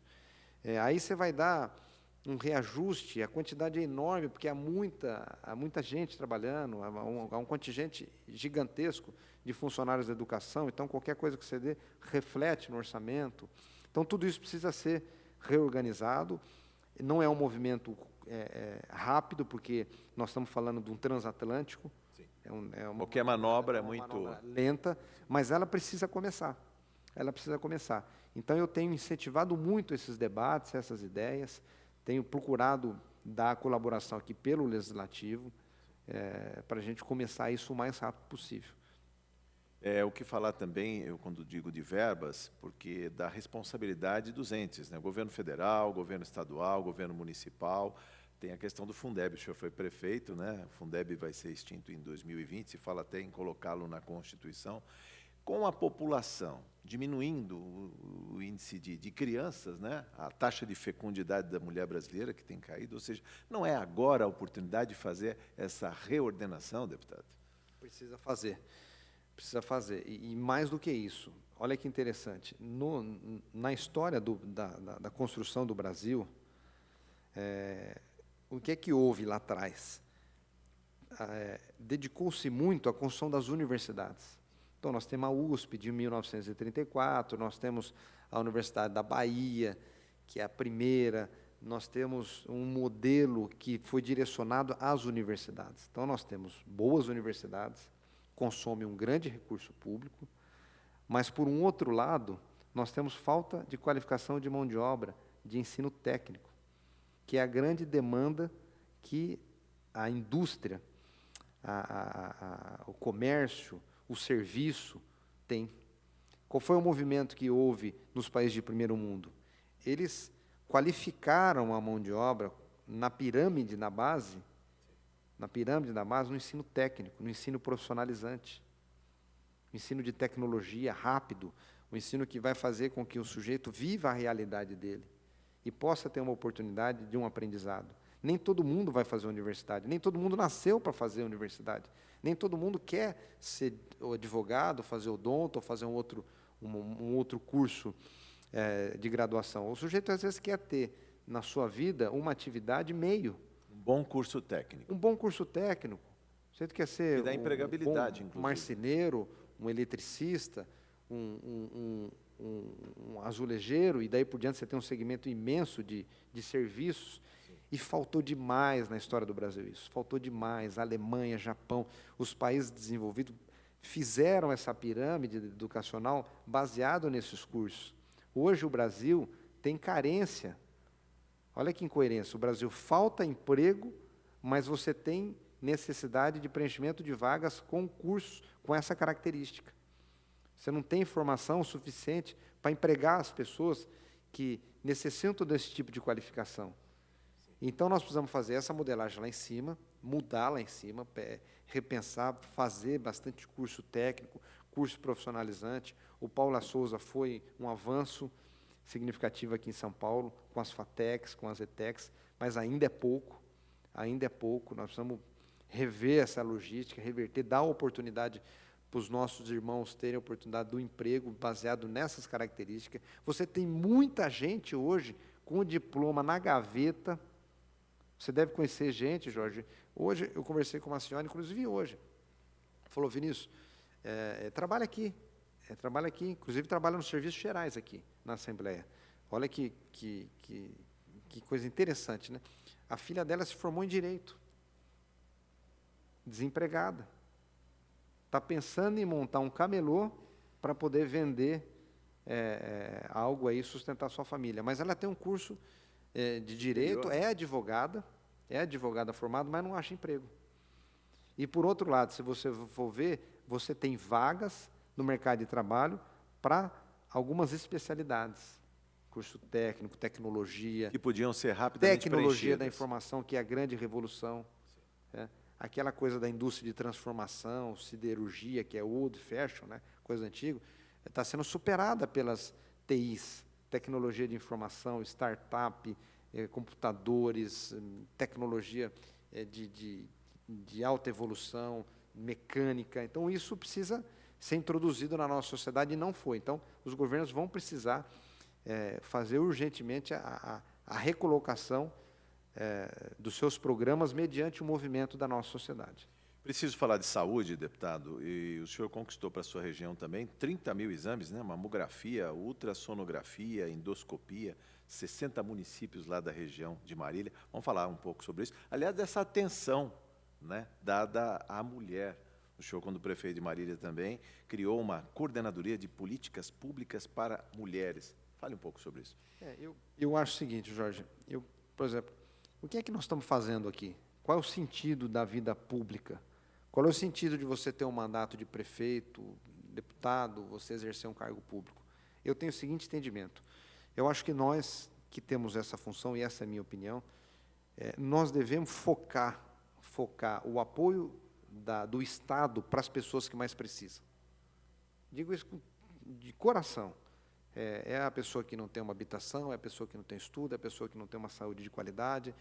Aí você vai dar um reajuste, a quantidade é enorme, porque há muita gente trabalhando, há um contingente gigantesco de funcionários da educação, então qualquer coisa que você dê reflete no orçamento. Então, tudo isso precisa ser reorganizado. Não é um movimento rápido, porque nós estamos falando de um transatlântico. Sim. Qualquer manobra é muito manobra lenta, mas ela precisa começar. Ela precisa começar. Então, eu tenho incentivado muito esses debates, essas ideias, tenho procurado dar colaboração aqui pelo Legislativo, para a gente começar isso o mais rápido possível. O que falar também, eu quando digo de verbas, porque da responsabilidade dos entes, né? Governo federal, governo estadual, governo municipal, tem a questão do Fundeb. O senhor foi prefeito, né? O Fundeb vai ser extinto em 2020, se fala até em colocá-lo na Constituição. Com a população diminuindo o índice de crianças, né? A taxa de fecundidade da mulher brasileira que tem caído, ou seja, não é agora a oportunidade de fazer essa reordenação, deputado? Precisa fazer. Precisa fazer. E mais do que isso, olha que interessante, na história da construção do Brasil, o que é que houve lá atrás? Dedicou-se muito à construção das universidades. Então, nós temos a USP, de 1934, nós temos a Universidade da Bahia, que é a primeira, nós temos um modelo que foi direcionado às universidades. Então, nós temos boas universidades, consomem um grande recurso público, mas, por um outro lado, nós temos falta de qualificação de mão de obra, de ensino técnico, que é a grande demanda que a indústria, o comércio, o serviço tem. Qual foi o movimento que houve nos países de primeiro mundo? Eles qualificaram a mão de obra na pirâmide, na base, no ensino técnico, no ensino profissionalizante, no ensino de tecnologia rápido, o ensino que vai fazer com que o sujeito viva a realidade dele e possa ter uma oportunidade de um aprendizado. Nem todo mundo vai fazer universidade, nem todo mundo nasceu para fazer universidade, nem todo mundo quer ser advogado, fazer odonto, ou fazer um outro curso de graduação. O sujeito, às vezes, quer ter, na sua vida, uma atividade meio. Um bom curso técnico. Um bom curso técnico. O sujeito quer ser que dá empregabilidade, um marceneiro, um eletricista, um azulejeiro, e daí por diante você tem um segmento imenso de serviços. E faltou demais na história do Brasil isso, faltou demais. A Alemanha, Japão, os países desenvolvidos fizeram essa pirâmide educacional baseado nesses cursos. Hoje o Brasil tem carência. Olha que incoerência, o Brasil falta emprego, mas você tem necessidade de preenchimento de vagas com cursos com essa característica. Você não tem informação suficiente para empregar as pessoas que necessitam desse tipo de qualificação. Então, nós precisamos fazer essa modelagem lá em cima, mudar lá em cima, repensar, fazer bastante curso técnico, curso profissionalizante. O Paula Souza foi um avanço significativo aqui em São Paulo, com as FATECs, com as ETECs, mas ainda é pouco, nós precisamos rever essa logística, reverter, dar oportunidade para os nossos irmãos terem a oportunidade do emprego baseado nessas características. Você tem muita gente hoje com diploma na gaveta. Você deve conhecer gente, Jorge. Hoje, eu conversei com uma senhora, inclusive hoje. Falou, Vinícius, trabalha aqui, inclusive trabalha nos serviços gerais aqui, na Assembleia. Olha que coisa interessante, né? A filha dela se formou em Direito, desempregada. Está pensando em montar um camelô para poder vender algo aí, sustentar sua família. Mas ela tem um curso de Direito, é advogada formada, mas não acha emprego. E, por outro lado, se você for ver, você tem vagas no mercado de trabalho para algumas especialidades. Curso técnico, tecnologia. Que podiam ser rapidamente tecnologia da informação, que é a grande revolução. Aquela coisa da indústria de transformação, siderurgia, que é old fashion, né, coisa antiga, está sendo superada pelas TIs, tecnologia de informação, startup, computadores, tecnologia de alta evolução, mecânica. Então, isso precisa ser introduzido na nossa sociedade e não foi. Então, os governos vão precisar fazer urgentemente a recolocação dos seus programas mediante o movimento da nossa sociedade. Preciso falar de saúde, deputado, e o senhor conquistou para a sua região também 30 mil exames, né? Mamografia, ultrassonografia, endoscopia, 60 municípios lá da região de Marília. Vamos falar um pouco sobre isso. Aliás, dessa atenção, né, dada à mulher. O senhor, quando prefeito de Marília também, criou uma coordenadoria de políticas públicas para mulheres. Fale um pouco sobre isso. Eu acho o seguinte, Jorge, por exemplo, o que é que nós estamos fazendo aqui? Qual é o sentido da vida pública? Qual é o sentido de você ter um mandato de prefeito, deputado, você exercer um cargo público? Eu tenho o seguinte entendimento. Eu acho que nós, que temos essa função, e essa é a minha opinião, nós devemos focar o apoio do Estado para as pessoas que mais precisam. Digo isso de coração. É a pessoa que não tem uma habitação, é a pessoa que não tem estudo, é a pessoa que não tem uma saúde de qualidade,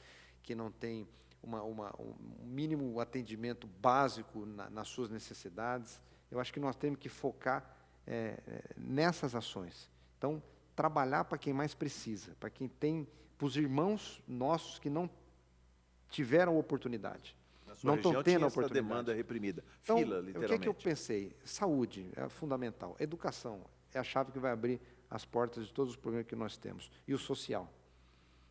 que não tem um mínimo atendimento básico nas suas necessidades. Eu acho que nós temos que focar nessas ações. Então, trabalhar para quem mais precisa, para os irmãos nossos que não tiveram oportunidade. Não estão tendo a oportunidade. Demanda reprimida. Então, Fila, literalmente. O que eu pensei? Saúde é fundamental. Educação é a chave que vai abrir as portas de todos os problemas que nós temos. E o social.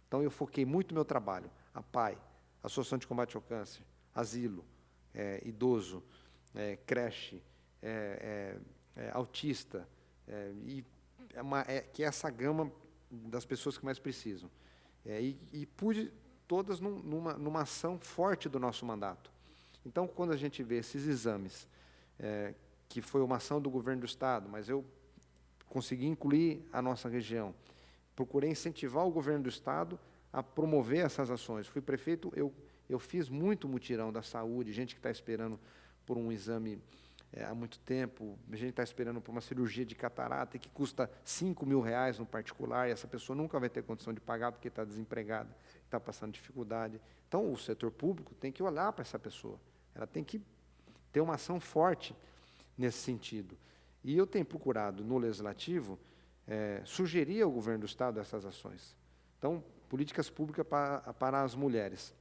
Então, eu foquei muito meu trabalho. A PAI, Associação de Combate ao Câncer, asilo, idoso, creche, autista, que é essa gama das pessoas que mais precisam. E pude todas numa ação forte do nosso mandato. Então, quando a gente vê esses exames, que foi uma ação do governo do Estado, mas eu consegui incluir a nossa região, procurei incentivar o governo do Estado a promover essas ações. Fui prefeito, eu fiz muito mutirão da saúde, gente que está esperando por um exame há muito tempo, a gente está esperando por uma cirurgia de catarata que custa R$5.000 no particular, e essa pessoa nunca vai ter condição de pagar porque está desempregada, está passando dificuldade. Então, o setor público tem que olhar para essa pessoa, ela tem que ter uma ação forte nesse sentido. E eu tenho procurado, no Legislativo, sugerir ao governo do Estado essas ações. Então, políticas públicas para as mulheres.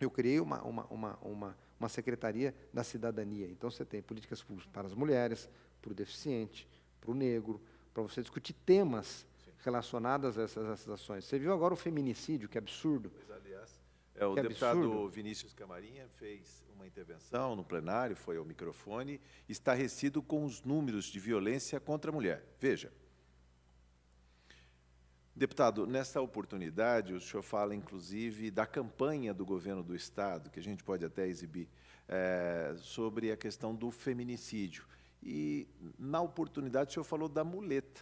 Eu criei uma secretaria da cidadania. Então, você tem políticas públicas para as mulheres, para o deficiente, para o negro, para você discutir temas relacionados a essas ações. Você viu agora o feminicídio, que absurdo. Pois, aliás, o deputado Vinícius Camarinha fez uma intervenção no plenário, foi ao microfone, estarrecido com os números de violência contra a mulher. Veja. Deputado, nessa oportunidade, o senhor fala, inclusive, da campanha do governo do Estado, que a gente pode até exibir, sobre a questão do feminicídio. E, na oportunidade, o senhor falou da muleta,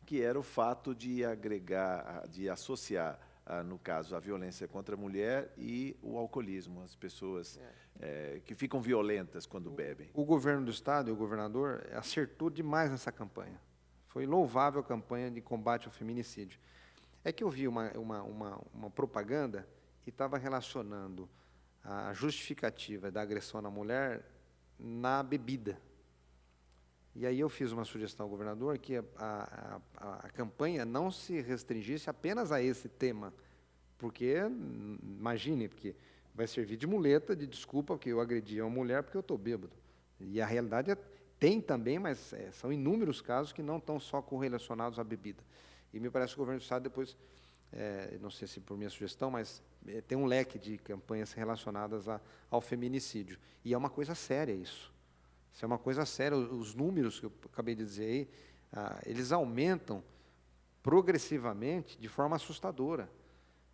que era o fato de agregar, de associar, no caso, a violência contra a mulher e o alcoolismo, as pessoas que ficam violentas quando bebem. O governo do Estado e o governador acertou demais nessa campanha. Foi louvável a campanha de combate ao feminicídio. É que eu vi uma propaganda que estava relacionando a justificativa da agressão na mulher na bebida. E aí eu fiz uma sugestão ao governador que a campanha não se restringisse apenas a esse tema, porque, imagine, porque vai servir de muleta, de desculpa, porque eu agredi uma mulher porque eu estou bêbado. E a realidade tem também, mas são inúmeros casos que não estão só correlacionados à bebida. E me parece que o governo do Estado depois, não sei se por minha sugestão, mas tem um leque de campanhas relacionadas ao feminicídio. E é uma coisa séria isso. Isso é uma coisa séria. Os números que eu acabei de dizer aí, eles aumentam progressivamente de forma assustadora.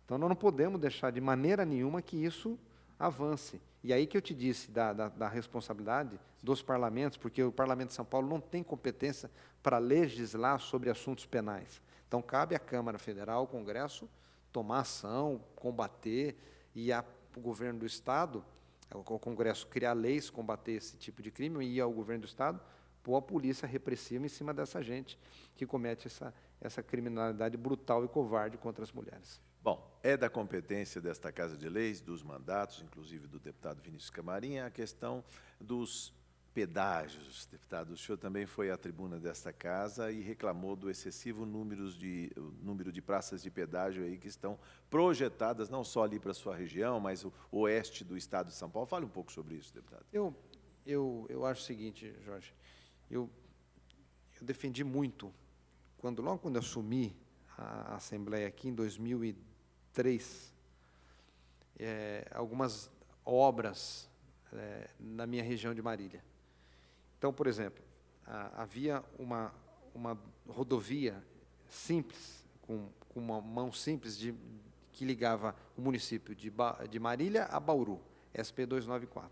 Então, nós não podemos deixar de maneira nenhuma que isso avance. E aí que eu te disse da responsabilidade dos parlamentos, porque o Parlamento de São Paulo não tem competência para legislar sobre assuntos penais. Então, cabe à Câmara Federal, ao Congresso, tomar ação, combater, e o governo do Estado, o Congresso criar leis, combater esse tipo de crime, e ao governo do Estado pôr a polícia repressiva em cima dessa gente que comete essa criminalidade brutal e covarde contra as mulheres. Bom, é da competência desta Casa de Leis, dos mandatos, inclusive do deputado Vinícius Camarinha, a questão dos pedágios. Deputado, o senhor também foi à tribuna desta casa e reclamou do excessivo número de praças de pedágio aí que estão projetadas, não só ali para a sua região, mas o oeste do estado de São Paulo. Fale um pouco sobre isso, deputado. Eu acho o seguinte, Jorge, eu defendi muito, logo quando eu assumi a Assembleia aqui em 2003, algumas obras na minha região de Marília. Então, por exemplo, havia uma rodovia simples, com uma mão simples, que ligava o município de Marília a Bauru, SP-294.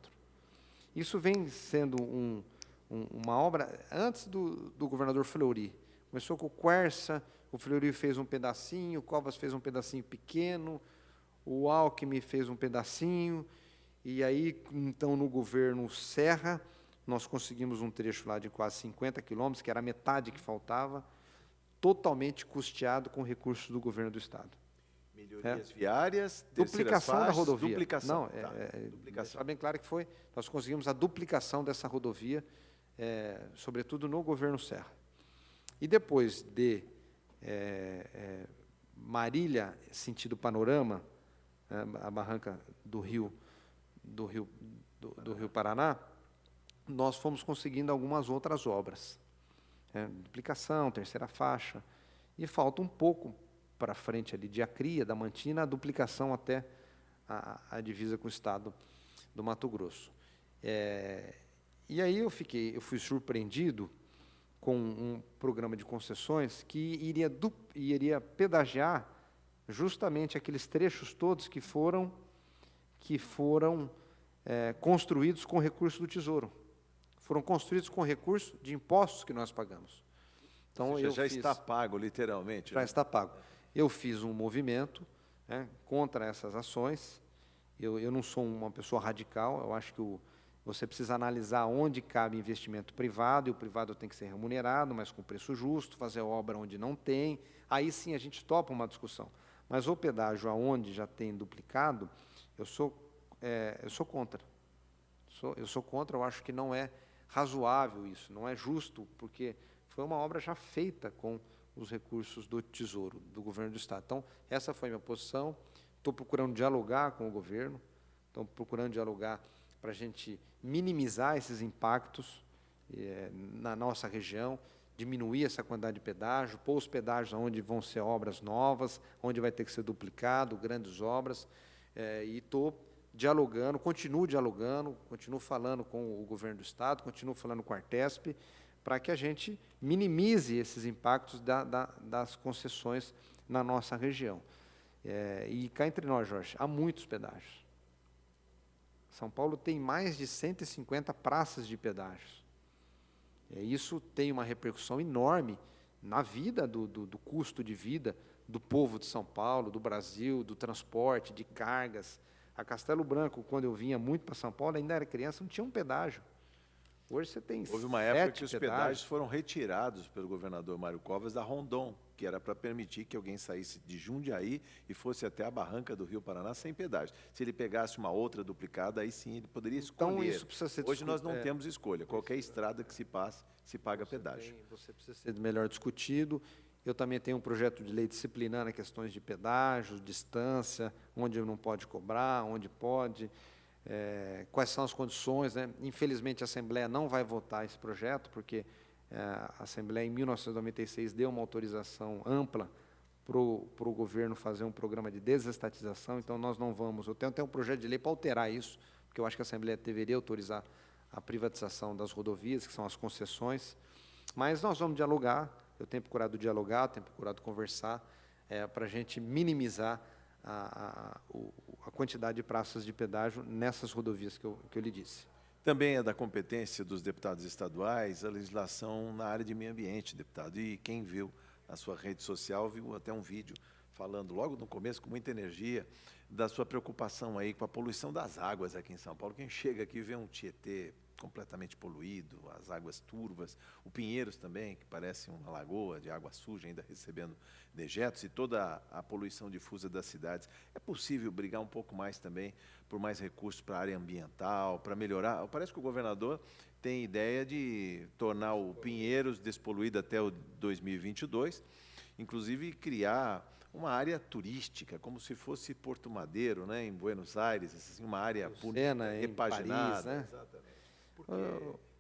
Isso vem sendo uma obra antes do governador Fleury. Começou com o Quercia, o Fleury fez um pedacinho, o Covas fez um pedacinho pequeno, o Alckmin fez um pedacinho, e aí, então, no governo Serra, nós conseguimos um trecho lá de quase 50 quilômetros, que era a metade que faltava, totalmente custeado com recursos do governo do Estado. Melhorias viárias, Duplicação faixas, da rodovia. duplicação. Não, Duplicação. deixar bem claro que nós conseguimos a duplicação dessa rodovia, sobretudo no governo Serra. E depois de Marília, sentido Panorama, a barranca do Rio Paraná, nós fomos conseguindo algumas outras obras. Duplicação, terceira faixa, e falta um pouco para frente ali de Acria, da Mantina, a duplicação até a divisa com o estado do Mato Grosso. E aí eu fui surpreendido com um programa de concessões que iria pedagiar justamente aqueles trechos todos que foram construídos com recurso do Tesouro. Foram construídos com recurso de impostos que nós pagamos. Então, já está pago, literalmente. Já está pago. Eu fiz um movimento contra essas ações. Eu não sou uma pessoa radical, eu acho que você precisa analisar onde cabe investimento privado, e o privado tem que ser remunerado, mas com preço justo, fazer obra onde não tem. Aí sim a gente topa uma discussão. Mas o pedágio aonde já tem duplicado, eu sou contra. Eu sou contra, eu acho que não é razoável isso, não é justo, porque foi uma obra já feita com os recursos do Tesouro, do governo do Estado. Então, essa foi a minha posição. Estou procurando dialogar com o governo, estou procurando dialogar para a gente minimizar esses impactos na nossa região, diminuir essa quantidade de pedágio, pôr os pedágios onde vão ser obras novas, onde vai ter que ser duplicado, grandes obras, e estou dialogando, continuo falando com o governo do Estado, continuo falando com a Artesp, para que a gente minimize esses impactos das concessões na nossa região. E cá entre nós, Jorge, há muitos pedágios. São Paulo tem mais de 150 praças de pedágios. Isso tem uma repercussão enorme na vida do custo de vida do povo de São Paulo, do Brasil, do transporte, de cargas. A Castelo Branco, quando eu vinha muito para São Paulo, ainda era criança, não tinha um pedágio. Hoje você tem 7 Houve uma época que os pedágios foram retirados pelo governador Mário Covas da Rondon, que era para permitir que alguém saísse de Jundiaí e fosse até a barranca do Rio Paraná sem pedágio. Se ele pegasse uma outra duplicada, aí sim ele poderia escolher. Então, isso precisa ser Hoje nós não temos escolha. Qualquer estrada que se passe, se paga pedágio. Você precisa ser melhor discutido. Eu também tenho um projeto de lei disciplinando as questões de pedágio, distância, onde não pode cobrar, onde pode, quais são as condições. Infelizmente, a Assembleia não vai votar esse projeto, porque a Assembleia, em 1996, deu uma autorização ampla para o governo fazer um programa de desestatização, então nós não vamos. Eu tenho um projeto de lei para alterar isso, porque eu acho que a Assembleia deveria autorizar a privatização das rodovias, que são as concessões, mas nós vamos dialogar. Eu tenho procurado dialogar, tenho procurado conversar, para a gente minimizar a quantidade de praças de pedágio nessas rodovias que eu lhe disse. Também é da competência dos deputados estaduais a legislação na área de meio ambiente, deputado. E quem viu a sua rede social viu até um vídeo falando logo no começo, com muita energia, da sua preocupação aí com a poluição das águas aqui em São Paulo. Quem chega aqui vê um Tietê completamente poluído, as águas turvas, o Pinheiros também, que parece uma lagoa de água suja, ainda recebendo dejetos, e toda a poluição difusa das cidades. É possível brigar um pouco mais também por mais recursos para a área ambiental, para melhorar? Parece que o governador tem ideia de tornar o Pinheiros despoluído até o 2022, inclusive criar uma área turística, como se fosse Porto Madeiro, né, em Buenos Aires, assim, uma área bonita, repaginada. Paris, né? Exatamente. Porque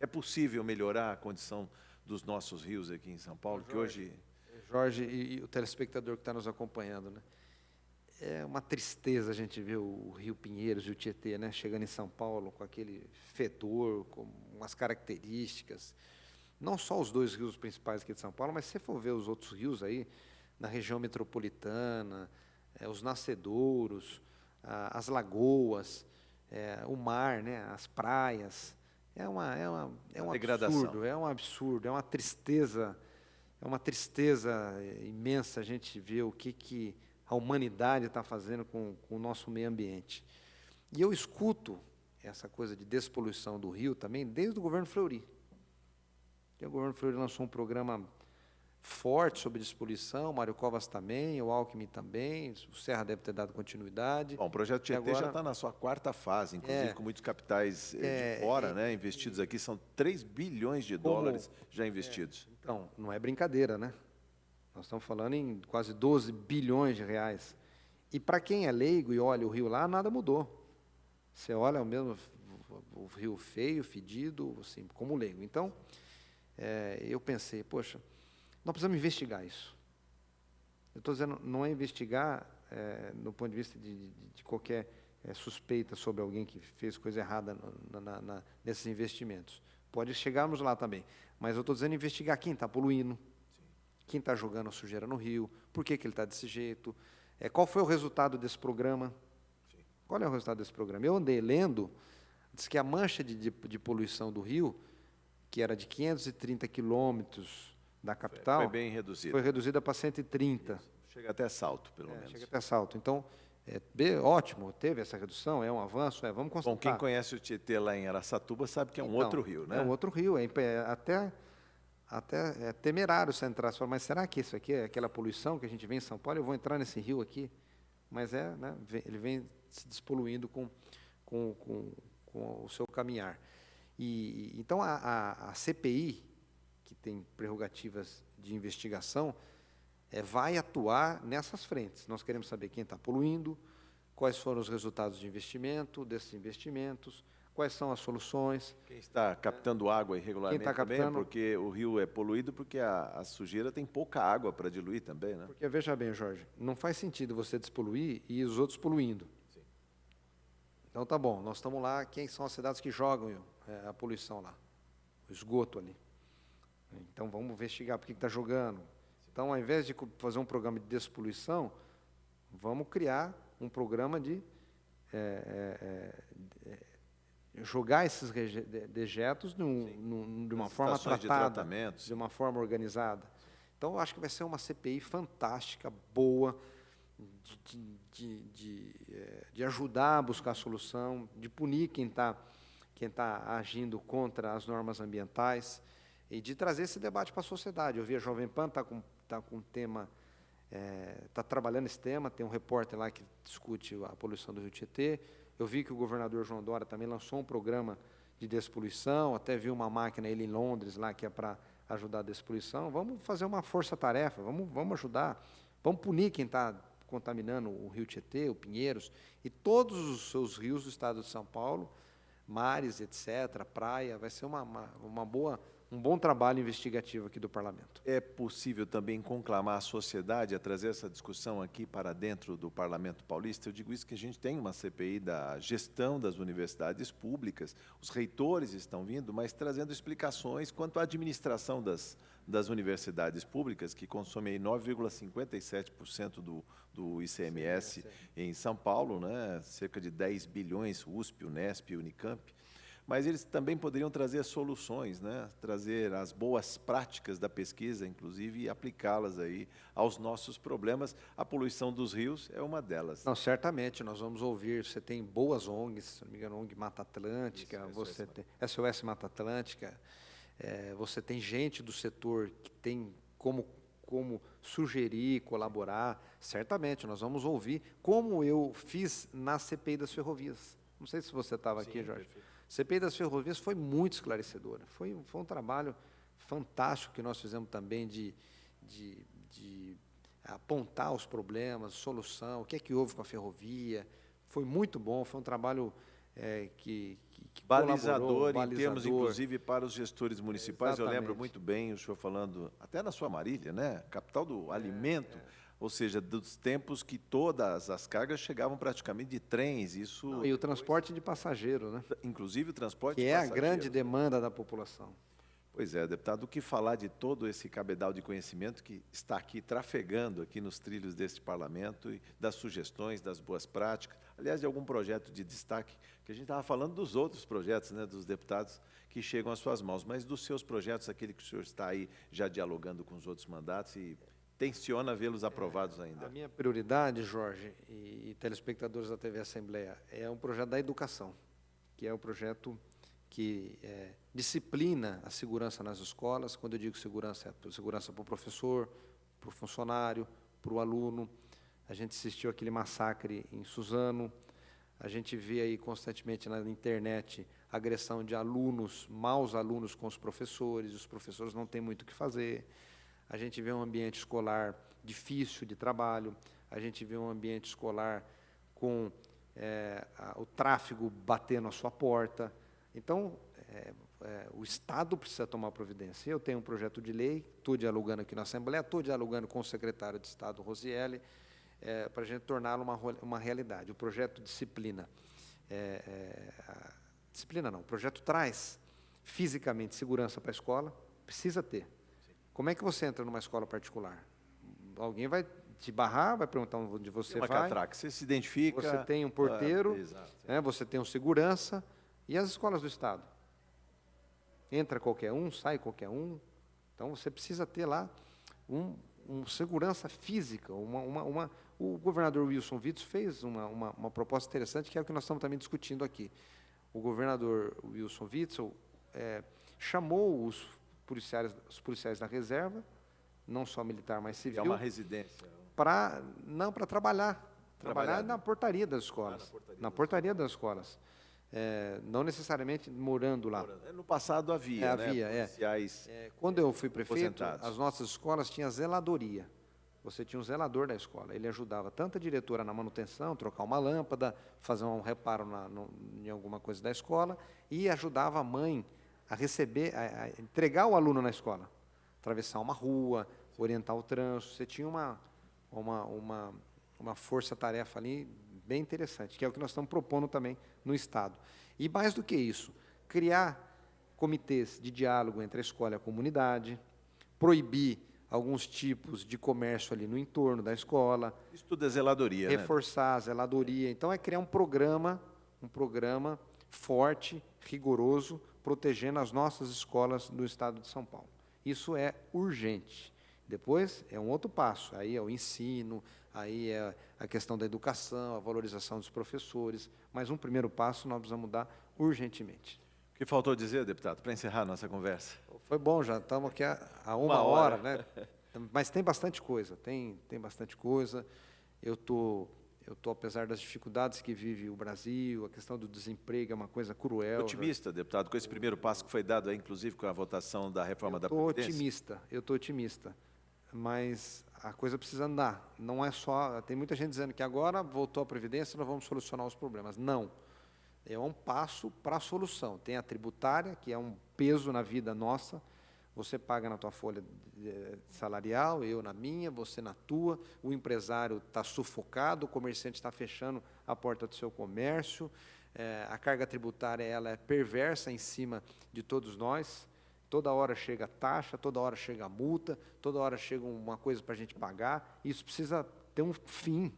é possível melhorar a condição dos nossos rios aqui em São Paulo, que hoje... Jorge e o telespectador que está nos acompanhando, né? É uma tristeza a gente ver o Rio Pinheiros e o Tietê, né, chegando em São Paulo com aquele fedor, com umas características. Não só os dois rios principais aqui de São Paulo, mas se você for ver os outros rios aí, na região metropolitana, os nascedouros, as lagoas, o mar, né, as praias. É um absurdo, é uma tristeza imensa a gente ver o que a humanidade está fazendo com o nosso meio ambiente. E eu escuto essa coisa de despoluição do rio também desde o governo Fleury. O governo Fleury lançou um programa forte sobre despoluição, o Mário Covas também, o Alckmin também, o Serra deve ter dado continuidade. Bom, o projeto Tietê agora, já está na sua 4ª fase, inclusive com muitos capitais de fora, né, investidos aqui, são 3 bilhões de dólares já investidos. Então, não é brincadeira, né? Nós estamos falando em quase 12 bilhões de reais. E para quem é leigo e olha o rio lá, nada mudou. Você olha o mesmo o rio feio, fedido, assim, como leigo. Então, eu pensei, poxa, nós precisamos investigar isso. Eu estou dizendo, não é investigar no ponto de vista de qualquer suspeita sobre alguém que fez coisa errada nesses investimentos. Pode chegarmos lá também. Mas eu estou dizendo investigar quem está poluindo, quem está jogando a sujeira no rio, por que ele está desse jeito, qual foi o resultado desse programa. Qual é o resultado desse programa? Eu andei lendo, diz que a mancha de poluição do rio, que era de 530 quilômetros da capital, foi bem reduzida. Foi reduzida para 130. Chega até Salto, pelo menos. Chega até Salto. Então, ótimo, teve essa redução, é um avanço, vamos constatar. Bom, quem conhece o Tietê lá em Araçatuba sabe que é um outro rio, né? É um outro rio, até temerário você entrar e falar, mas será que isso aqui é aquela poluição que a gente vê em São Paulo? Eu vou entrar nesse rio aqui? Mas né, ele vem se despoluindo com o seu caminhar. Então, a CPI, que tem prerrogativas de investigação, vai atuar nessas frentes. Nós queremos saber quem está poluindo, quais foram os resultados de investimento, desses investimentos, quais são as soluções. Quem está captando água irregularmente também, porque o rio é poluído, porque a sujeira tem pouca água para diluir também, né? Porque, veja bem, Jorge, não faz sentido você despoluir e os outros poluindo. Sim. Então, tá bom, nós estamos lá, quem são as cidades que jogam a poluição lá? O esgoto ali. Então, vamos investigar por que está jogando. Então, ao invés de fazer um programa de despoluição, vamos criar um programa de jogar esses dejetos de uma forma tratada, de uma forma organizada. Então, eu acho que vai ser uma CPI fantástica, boa, de ajudar a buscar a solução, de punir quem tá agindo contra as normas ambientais e de trazer esse debate para a sociedade. Eu vi a Jovem Pan está com um tema, está trabalhando esse tema, tem um repórter lá que discute a poluição do Rio Tietê. Eu vi que o governador João Dória também lançou um programa de despoluição, até vi uma máquina ele em Londres lá que é para ajudar a despoluição. Vamos fazer uma força-tarefa, vamos ajudar, vamos punir quem está contaminando o Rio Tietê, o Pinheiros e todos os seus rios do estado de São Paulo, mares, etc., praia. Vai ser um bom trabalho investigativo aqui do Parlamento. É possível também conclamar a sociedade a trazer essa discussão aqui para dentro do Parlamento Paulista? Eu digo isso que a gente tem uma CPI da gestão das universidades públicas, os reitores estão vindo, mas trazendo explicações quanto à administração das universidades públicas, que consomem 9,57% do ICMS em São Paulo, né? Cerca de 10 bilhões, USP, Unesp, Unicamp. Mas eles também poderiam trazer soluções, né? Trazer as boas práticas da pesquisa, inclusive, e aplicá-las aí aos nossos problemas. A poluição dos rios é uma delas. Não, certamente, nós vamos ouvir. Você tem boas ONGs, se não me engano, ONG Mata Atlântica, Isso, você tem SOS Mata Atlântica, você tem gente do setor que tem como sugerir, colaborar. Certamente, nós vamos ouvir, como eu fiz na CPI das ferrovias. Não sei se você estava aqui, Jorge. Perfeito. A CPI das ferrovias foi muito esclarecedora. Foi um trabalho fantástico que nós fizemos também de apontar os problemas, solução, o que é que houve com a ferrovia. Foi muito bom, foi um trabalho que balizador em termos, inclusive, para os gestores municipais. Exatamente. Eu lembro muito bem o senhor falando, até na sua Marília, né? Capital do alimento. Ou seja, dos tempos que todas as cargas chegavam praticamente de trens. Isso e o transporte de passageiro, né? Inclusive o transporte de passageiro. Que é a grande demanda da população. Pois é, deputado, o que falar de todo esse cabedal de conhecimento que está aqui trafegando aqui nos trilhos deste parlamento e das sugestões, das boas práticas, aliás, de algum projeto de destaque, que a gente estava falando dos outros projetos, né, dos deputados que chegam às suas mãos, mas dos seus projetos, aquele que o senhor está aí já dialogando com os outros mandatos e tenciona vê-los aprovados ainda? A minha prioridade, Jorge, e telespectadores da TV Assembleia, é um projeto da educação, que é um projeto que disciplina a segurança nas escolas. Quando eu digo segurança, é segurança para o professor, para o funcionário, para o aluno. A gente assistiu aquele massacre em Suzano, a gente vê aí constantemente na internet agressão de alunos, maus alunos com os professores não têm muito o que fazer. A gente vê um ambiente escolar difícil de trabalho, a gente vê um ambiente escolar com o tráfego batendo à sua porta. Então, o Estado precisa tomar providência. Eu tenho um projeto de lei, estou dialogando aqui na Assembleia, estou dialogando com o secretário de Estado, Rosielli, para a gente torná-lo uma realidade. O projeto disciplina. Disciplina não, o projeto traz fisicamente segurança para a escola, precisa ter. Como é que você entra numa escola particular? Alguém vai te barrar, vai perguntar onde você vai. Catraca, você se identifica. Você tem um porteiro, você tem um segurança. E as escolas do Estado? Entra qualquer um, sai qualquer um. Então, você precisa ter lá segurança física. O governador Wilson Witzel fez uma proposta interessante, que é o que nós estamos também discutindo aqui. O governador Wilson Witzel chamou os policiais da reserva, não só militar, mas civil. É uma residência. Para trabalhar. Trabalhar na portaria das escolas. Na portaria das escolas. Não necessariamente morando lá. No passado havia, policiais quando eu fui prefeito, as nossas escolas tinham zeladoria. Você tinha um zelador da escola. Ele ajudava tanto a diretora na manutenção, trocar uma lâmpada, fazer um reparo em alguma coisa da escola, e ajudava a mãe a receber, a entregar o aluno na escola, atravessar uma rua, orientar o trânsito. Você tinha uma força-tarefa ali bem interessante, que é o que nós estamos propondo também no Estado. E mais do que isso, criar comitês de diálogo entre a escola e a comunidade, proibir alguns tipos de comércio ali no entorno da escola. Isso tudo é zeladoria, reforçar a zeladoria. Então, é criar um programa forte, rigoroso, protegendo as nossas escolas do Estado de São Paulo. Isso é urgente. Depois, é um outro passo. Aí é o ensino, aí é a questão da educação, a valorização dos professores. Mas um primeiro passo nós precisamos dar urgentemente. O que faltou dizer, deputado, para encerrar a nossa conversa? Foi bom, já estamos aqui há uma hora, né? Mas tem bastante coisa, tem bastante coisa. Eu tô, apesar das dificuldades que vive o Brasil, a questão do desemprego é uma coisa cruel. Otimista, deputado, com esse primeiro passo que foi dado, aí, inclusive, com a votação da reforma da Previdência? Eu estou otimista, mas a coisa precisa andar. Não é só... Tem muita gente dizendo que agora voltou a Previdência, nós vamos solucionar os problemas. Não. É um passo para a solução. Tem a tributária, que é um peso na vida nossa. Você paga na tua folha salarial, eu na minha, você na tua. O empresário está sufocado, o comerciante está fechando a porta do seu comércio. A carga tributária ela é perversa em cima de todos nós. Toda hora chega taxa, toda hora chega multa, toda hora chega uma coisa para a gente pagar. Isso precisa ter um fim.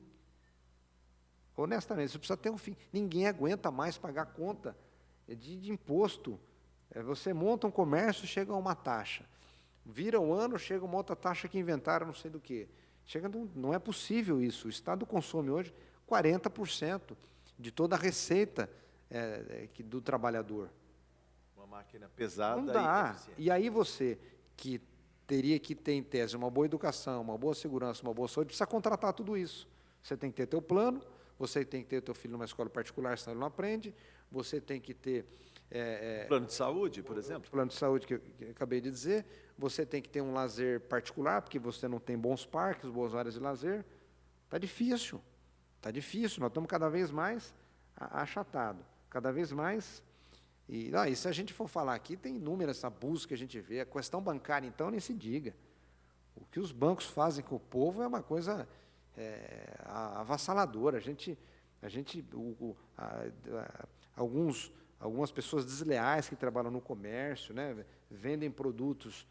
Honestamente, isso precisa ter um fim. Ninguém aguenta mais pagar conta de imposto. Você monta um comércio, chega a uma taxa. Vira um ano, chega uma outra taxa que inventaram, não sei do que. Não é possível isso. O Estado consome hoje 40% de toda a receita do trabalhador. Uma máquina pesada. Não dá. E aí você, que teria que ter, em tese, uma boa educação, uma boa segurança, uma boa saúde, precisa contratar tudo isso. Você tem que ter teu plano, você tem que ter teu filho numa escola particular, senão ele não aprende, você tem que ter... plano de saúde, por exemplo? Plano de saúde, que eu acabei de dizer. Você tem que ter um lazer particular, porque você não tem bons parques, boas áreas de lazer. Está difícil. Nós estamos cada vez mais achatados, cada vez mais... E se a gente for falar aqui, tem inúmeros abusos que a gente vê. A questão bancária, então, nem se diga. O que os bancos fazem com o povo é uma coisa avassaladora. Algumas pessoas desleais que trabalham no comércio, né, vendem produtos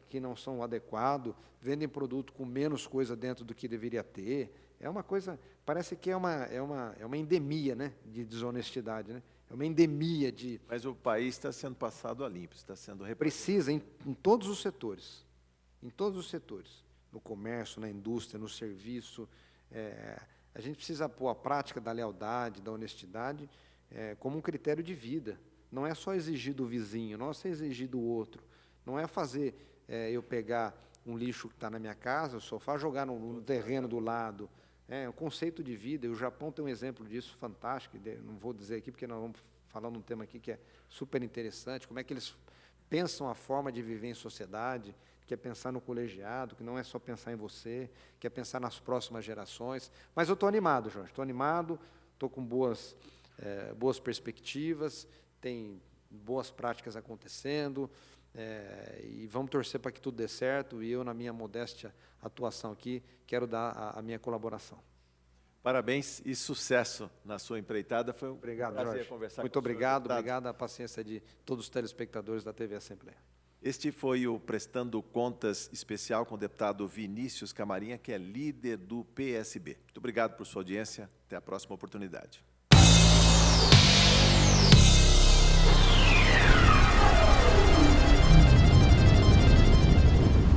que não são adequados, vendem produto com menos coisa dentro do que deveria ter. É uma coisa, parece que é uma endemia, né, de desonestidade, né? É uma endemia de... Mas o país está sendo passado a limpo, está sendo repreendido. Precisa, em todos os setores. Em todos os setores. no comércio, na indústria, no serviço. A gente precisa pôr a prática da lealdade, da honestidade, como um critério de vida. Não é só exigir do vizinho, não é só exigir do outro. Não é fazer eu pegar um lixo que está na minha casa, o sofá, jogar no terreno do lado. É um conceito de vida, e o Japão tem um exemplo disso fantástico, não vou dizer aqui porque nós vamos falar num tema aqui que é super interessante, como é que eles pensam a forma de viver em sociedade, que é pensar no colegiado, que não é só pensar em você, que é pensar nas próximas gerações. Mas eu estou animado, Jorge, estou animado, estou com boas perspectivas, tem boas práticas acontecendo, e vamos torcer para que tudo dê certo, e eu, na minha modéstia atuação aqui, quero dar a minha colaboração. Parabéns e sucesso na sua empreitada. Foi um prazer Jorge. Conversar Muito com o senhor, obrigado, deputado. obrigado à paciência de todos os telespectadores da TV Assembleia. Este foi o Prestando Contas especial com o deputado Vinícius Camarinha, que é líder do PSB. Muito obrigado por sua audiência. Até a próxima oportunidade.